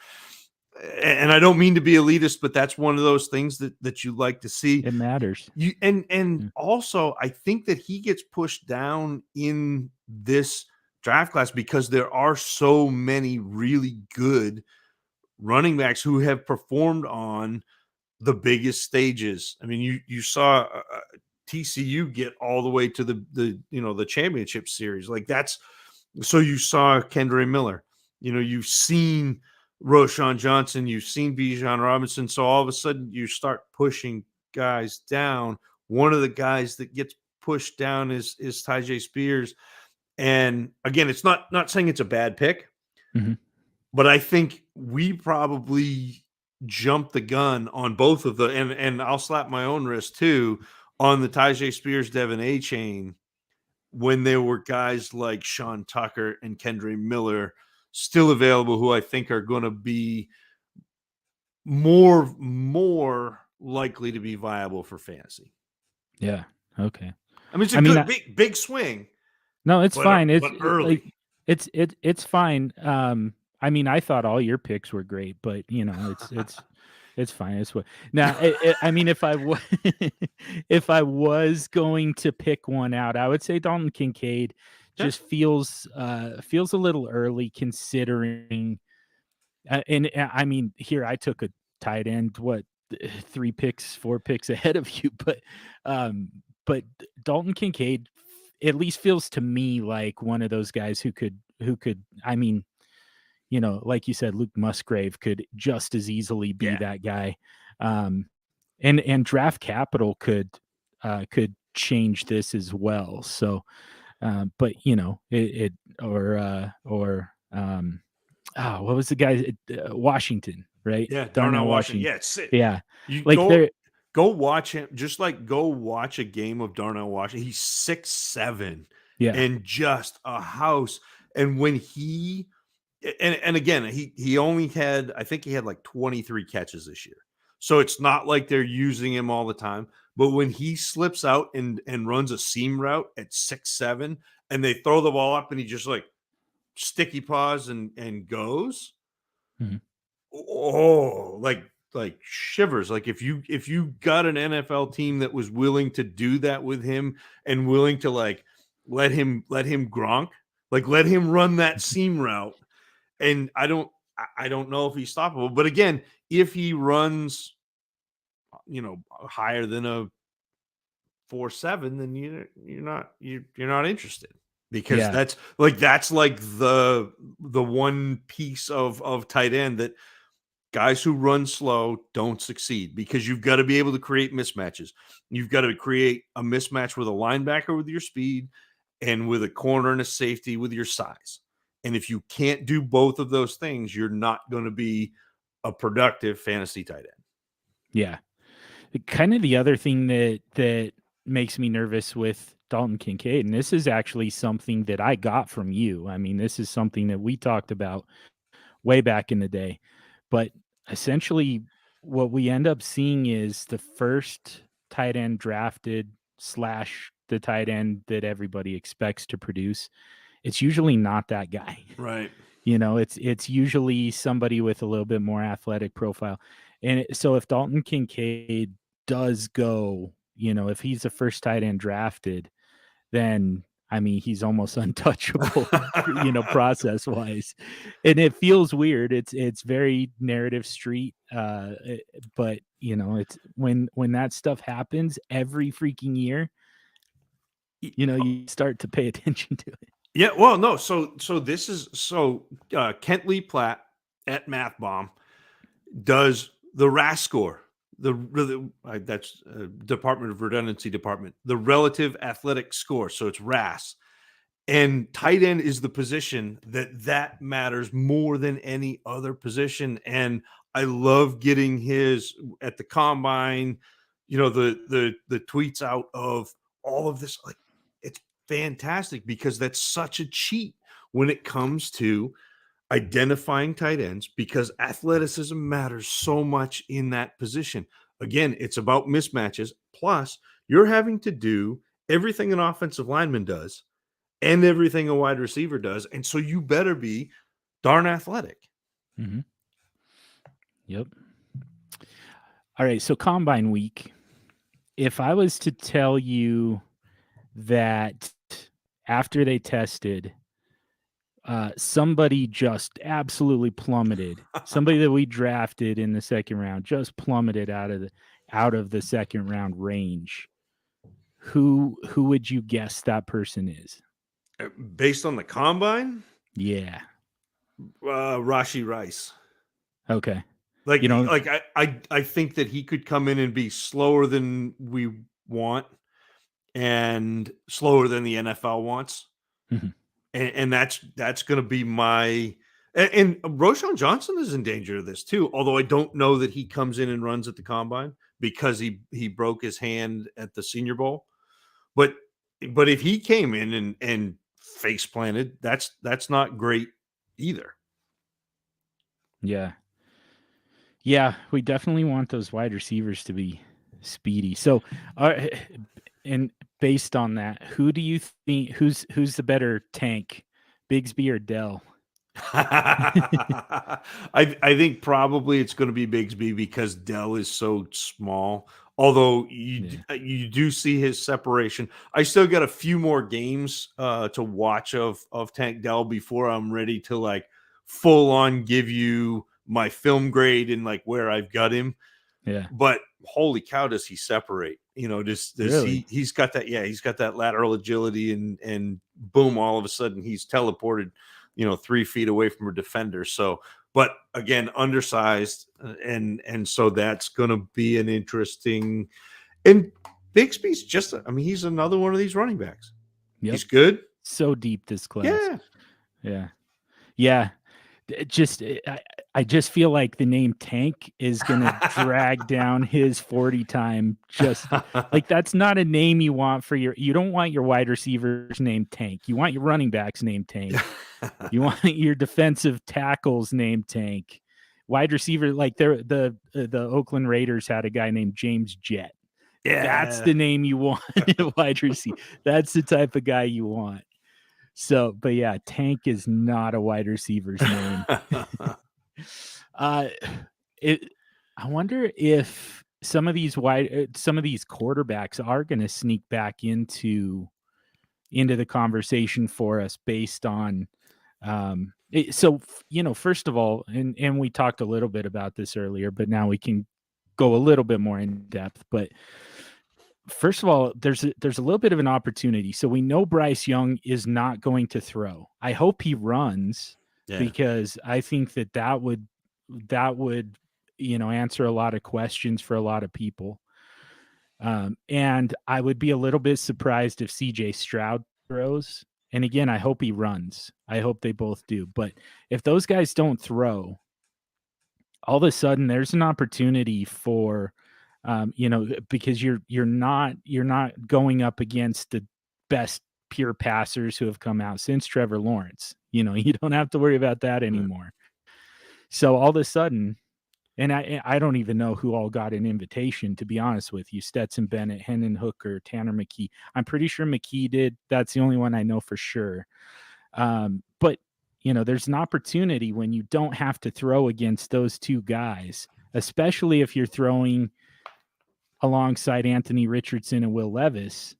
and I don't mean to be elitist, but that's one of those things that you like to see. It matters. You and also I think that he gets pushed down in this draft class because there are so many really good running backs who have performed on the biggest stages. I mean, you saw TCU get all the way to the championship series. Like that's so you saw Kendre Miller. You've seen Roschon Johnson, you've seen Bijan Robinson. So all of a sudden you start pushing guys down. One of the guys that gets pushed down is Tyjae Spears. And again, it's not saying it's a bad pick, but I think we probably jumped the gun on both of the and I'll slap my own wrist too on the Tyjae Spears Devon Achane when there were guys like Sean Tucker and Kendre Miller still available, who I think are going to be more likely to be viable for fantasy. Yeah. Okay. I mean, it's a good big swing. No, it's fine. It's early. It's fine. I mean, I thought all your picks were great, but it's fine. It's what now. I mean, if I was going to pick one out, I would say Dalton Kincaid. Just feels a little early considering. And I mean, here I took a tight end. What 4 picks ahead of you, but Dalton Kincaid at least feels to me like one of those guys who could. I mean, like you said, Luke Musgrave could just as easily be that guy. And draft capital could change this as well. So, but what was the guy? Washington, right? Yeah, Darnell Washington. Yeah, sick. Yeah, you go watch him. Just like go watch a game of Darnell Washington. He's 6'7", and just a house. And when he and again, he only had, I think he had like 23 catches this year. So it's not like they're using him all the time. But when he slips out and runs a seam route at 6'7", and they throw the ball up and he just like sticky paws and goes, like shivers. Like if you got an NFL team that was willing to do that with him and willing to like let him Gronk, like let him run that seam route. And I don't know if he's stoppable, but again, if he runs, higher than a 4.7, then you're not interested, because that's like the one piece of tight end that guys who run slow don't succeed, because you've got to be able to create mismatches. You've got to create a mismatch with a linebacker with your speed and with a corner and a safety with your size. And if you can't do both of those things, you're not going to be a productive fantasy tight end. Yeah. Kind of the other thing that makes me nervous with Dalton Kincaid, and this is actually something that I got from you. I mean, this is something that we talked about way back in the day. But essentially what we end up seeing is the first tight end drafted / the tight end that everybody expects to produce. It's usually not that guy. Right. It's usually somebody with a little bit more athletic profile. And so if Dalton Kincaid does go, if he's the first tight end drafted, then I mean he's almost untouchable, process wise. And it feels weird. It's very narrative street. But it's when that stuff happens every freaking year, you start to pay attention to it. Yeah, well, no, so this is Kent Lee Platt at Math Bomb does the RAS score, that's Department of Redundancy Department, the relative athletic score. So it's RAS, and tight end is the position that matters more than any other position. And I love getting his at the combine, the tweets out of all of this. Like, it's fantastic because that's such a cheat when it comes to identifying tight ends, because athleticism matters so much in that position. Again, it's about mismatches. Plus, you're having to do everything an offensive lineman does and everything a wide receiver does. And so you better be darn athletic. Mm-hmm. Yep. All right. So combine week. If I was to tell you that after they tested, somebody just absolutely plummeted. Somebody that we drafted in the second round just plummeted out of the second round range. Who would you guess that person is? Based on the combine? Yeah. Rashee Rice. Okay. Like, I think that he could come in and be slower than we want and slower than the NFL wants. Mm-hmm. And that's going to be my and Roschon Johnson is in danger of this too. Although I don't know that he comes in and runs at the combine because he broke his hand at the Senior Bowl. But if he came in and face planted, that's not great either. Yeah. Yeah, we definitely want those wide receivers to be speedy. So, and based on that, who do you think who's the better tank, Bigsby or Dell? I think probably it's going to be Bigsby because Dell is so small. Although you do see his separation. I still got a few more games to watch of Tank Dell before I'm ready to like full on give you my film grade and like where I've got him. Yeah. But holy cow, does he separate? Really? He's got that, he's got that lateral agility and boom, all of a sudden he's teleported, 3 feet away from a defender. So, but again, undersized, and so that's going to be an interesting. And Bigsby's he's another one of these running backs. Yep. He's good. So deep this class. Yeah. I just feel like the name Tank is going to drag down his 40 time. Just like that's not a name you want you don't want your wide receivers named Tank. You want your running backs named Tank. You want your defensive tackles named Tank. Wide receiver, like the Oakland Raiders had a guy named James Jett. Yeah. That's the name you want. Wide receiver. That's the type of guy you want. So, but yeah, Tank is not a wide receiver's name. I wonder if some of these quarterbacks are going to sneak back into the conversation for us based on. First of all, and we talked a little bit about this earlier, but now we can go a little bit more in depth. But first of all, there's a little bit of an opportunity. So we know Bryce Young is not going to throw. I hope he runs because I think that would answer a lot of questions for a lot of people. And I would be a little bit surprised if CJ Stroud throws. And again, I hope he runs. I hope they both do. But if those guys don't throw, all of a sudden there's an opportunity for because you're not going up against the best pure passers who have come out since Trevor Lawrence. You don't have to worry about that anymore. So all of a sudden, and I don't even know who all got an invitation, to be honest with you. Stetson Bennett, Hendon Hooker, Tanner McKee. I'm pretty sure McKee did. That's the only one I know for sure. But there's an opportunity when you don't have to throw against those two guys, especially if you're throwing alongside Anthony Richardson and Will Levis.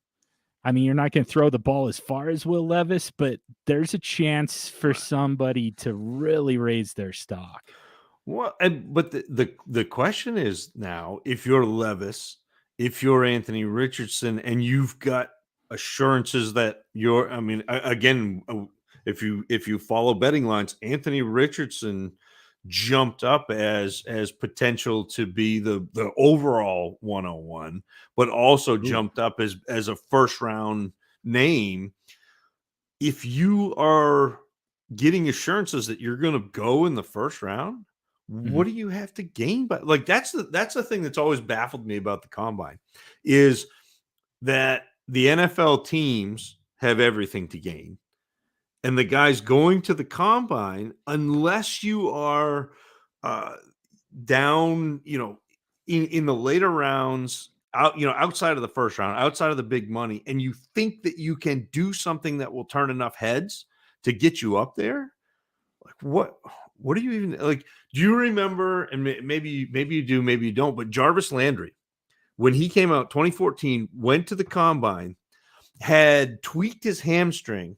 I mean, you're not going to throw the ball as far as Will Levis, but there's a chance for somebody to really raise their stock. Well, but the question is now, if you're Levis, if you're Anthony Richardson, and you've got assurances that again, if you follow betting lines, Anthony Richardson jumped up as potential to be the overall 101, but also jumped up as a first round name. If you are getting assurances that you're going to go in the first round, what do you have to gain? But like, that's the thing that's always baffled me about the combine, is that the NFL teams have everything to gain, and the guys going to the combine, unless you are down, in the later rounds, outside of the first round, outside of the big money, and you think that you can do something that will turn enough heads to get you up there, like what do you even like? Do you remember? And maybe you do, maybe you don't. But Jarvis Landry, when he came out 2014, went to the combine, had tweaked his hamstring,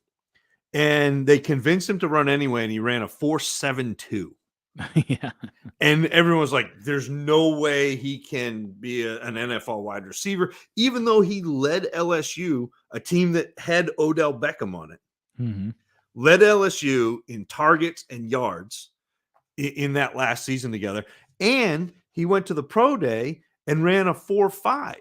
and they convinced him to run anyway, and he ran a 4.72. Yeah. And everyone was like, there's no way he can be an NFL wide receiver, even though he led LSU, a team that had Odell Beckham on it. Led LSU in targets and yards in that last season together. And he went to the pro day and ran a 4.5,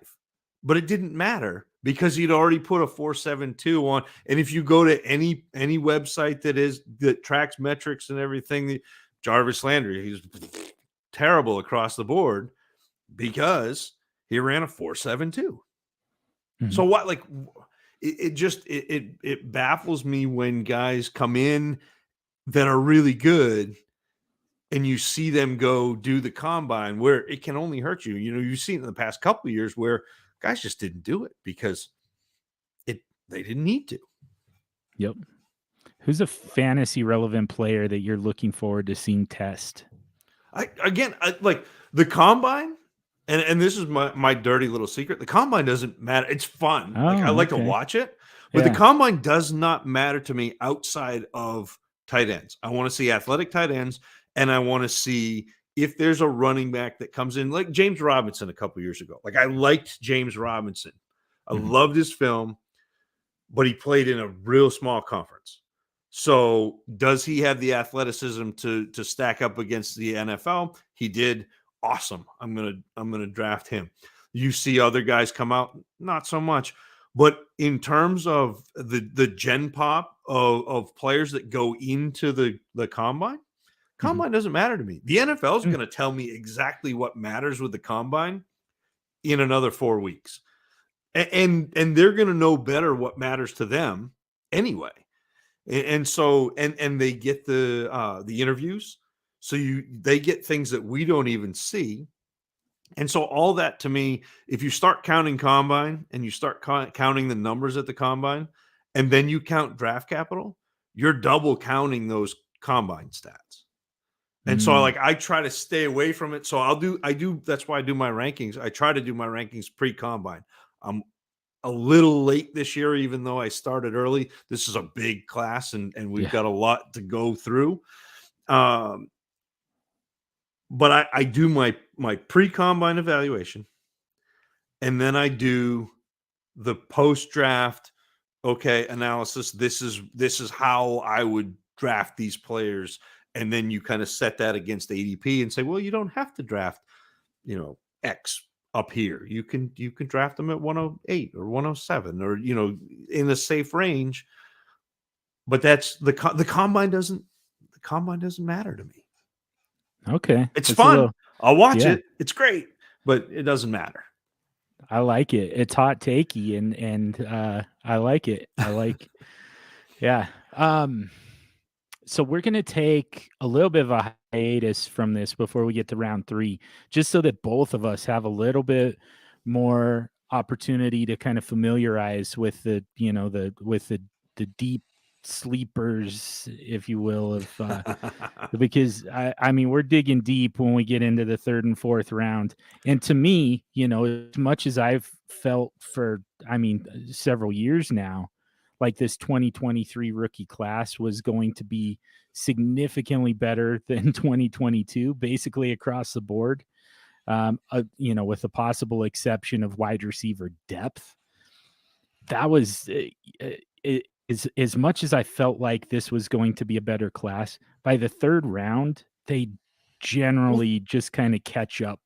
but it didn't matter because he'd already put a 4.72 on. And if you go to any website that tracks metrics and everything, Jarvis Landry, he's terrible across the board because he ran a 4.72. So what, like, it baffles me when guys come in that are really good and you see them go do the combine, where it can only hurt you. You've seen in the past couple of years where guys just didn't do it because they didn't need to. Yep. Who's a fantasy relevant player that you're looking forward to seeing test? Like the combine, and this is my dirty little secret. The combine doesn't matter. It's fun. I like to watch it, but the combine does not matter to me outside of tight ends. I want to see athletic tight ends, and I want to see if there's a running back that comes in, like James Robinson a couple years ago. Like, I liked James Robinson. I loved his film, but he played in a real small conference. So does he have the athleticism to stack up against the NFL? He did. Awesome. I'm gonna draft him. You see other guys come out, not so much. But in terms of the gen pop of players that go into the combine doesn't matter to me. The NFL is going to tell me exactly what matters with the combine in another 4 weeks. And they're going to know better what matters to them anyway. And so they get the interviews, so they get things that we don't even see. And so all that, to me, if you start counting combine and you start counting the numbers at the combine, and then you count draft capital, you're double counting those combine stats. And so I try to stay away from it. So I do. That's why I do my rankings. I try to do my rankings pre-combine. I'm a little late this year, even though I started early. This is a big class, and we've got a lot to go through. But I do my pre-combine evaluation, and then I do the post-draft analysis. This is how I would draft these players, and then you kind of set that against ADP and say, well, you don't have to draft, X up here. You can draft them at 108 or 107 or in a safe range. But that's the combine doesn't matter to me. Okay. It's fun. I'll watch it. It's great, but it doesn't matter. I like it. It's hot takey and I like it. Yeah. So we're going to take a little bit of a hiatus from this before we get to round 3, just so that both of us have a little bit more opportunity to kind of familiarize with the deep sleepers, if you will, of because I mean we're digging deep when we get into the third and fourth round. And to me, as much as I've felt for several years now, like this 2023 rookie class was going to be significantly better than 2022, basically across the board. With the possible exception of wide receiver depth. That was as much as I felt like this was going to be a better class. By the third round, they generally just kind of catch up.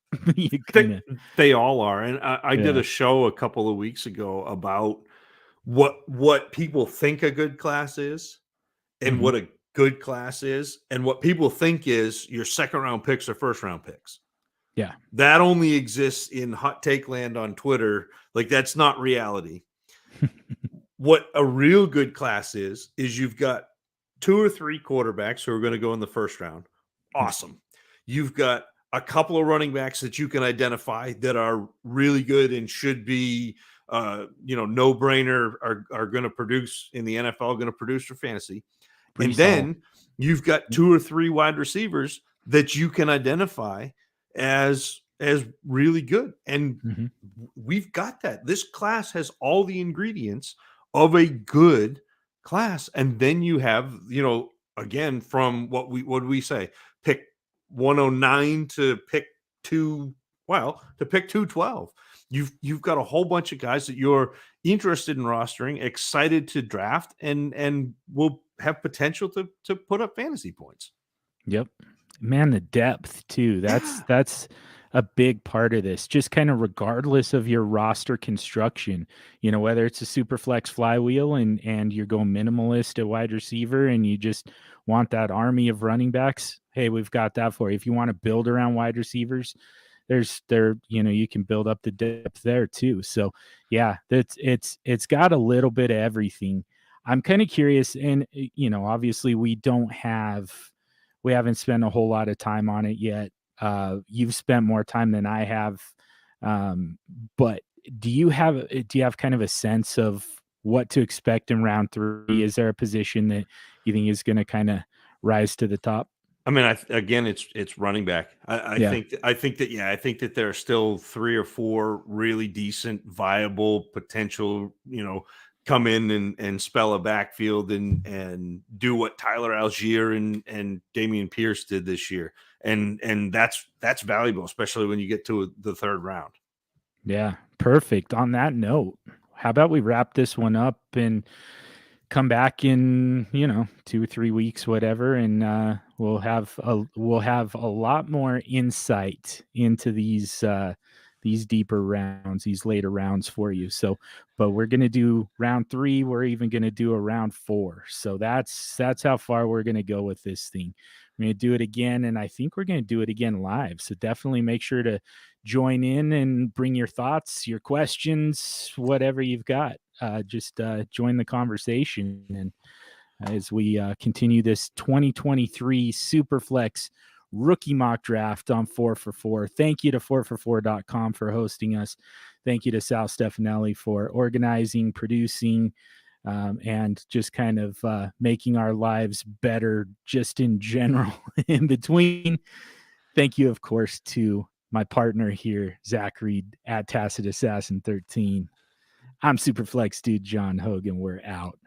They all are. And I did a show a couple of weeks ago about what people think a good class is and what a good class is, and what people think is your second round picks or first round picks. Yeah. That only exists in hot take land on Twitter. Like, that's not reality. What a real good class is you've got 2 or 3 quarterbacks who are going to go in the first round. Awesome. You've got a couple of running backs that you can identify that are really good and should be, no brainer, are going to produce in the NFL, going to produce for fantasy. Pretty and solid. Then you've got 2 or 3 wide receivers that you can identify as really good. And we've got that. This class has all the ingredients of a good class. And then you have, again, from what do we say? Pick 109 to pick 212. You've got a whole bunch of guys that you're interested in rostering, excited to draft, and will have potential to put up fantasy points. Yep. Man, the depth too. That's a big part of this. Just kind of regardless of your roster construction, whether it's a Superflex flywheel and you're going minimalist at wide receiver and you just want that army of running backs, hey, we've got that for you. If you want to build around wide receivers, you can build up the depth there too. So yeah, it's got a little bit of everything. I'm kind of curious, and obviously we haven't spent a whole lot of time on it yet. You've spent more time than I have. But do you have kind of a sense of what to expect in round 3? Is there a position that you think is going to kind of rise to the top? I mean, again, it's running back. I think that there are still 3 or 4 really decent, viable potential, come in and spell a backfield and do what Tyler Algier and Dameon Pierce did this year. And that's valuable, especially when you get to the third round. Yeah, perfect. On that note, how about we wrap this one up and come back in 2 or 3 weeks, whatever, and we'll have a lot more insight into these deeper rounds, these later rounds for you. So, but we're going to do round 3. We're even going to do a round 4. So that's how far we're going to go with this thing. We're going to do it again, and I think we're going to do it again live. So definitely make sure to join in and bring your thoughts, your questions, whatever you've got. Just join the conversation. And as we continue this 2023 Superflex rookie mock draft on 4for4. Thank you to 4for4.com for hosting us. Thank you to Sal Stefanelli for organizing, producing, and just kind of making our lives better just in general in between. Thank you, of course, to my partner here, Zachary at Tacit Assassin 13. I'm Superflex dude John Hogue, and we're out.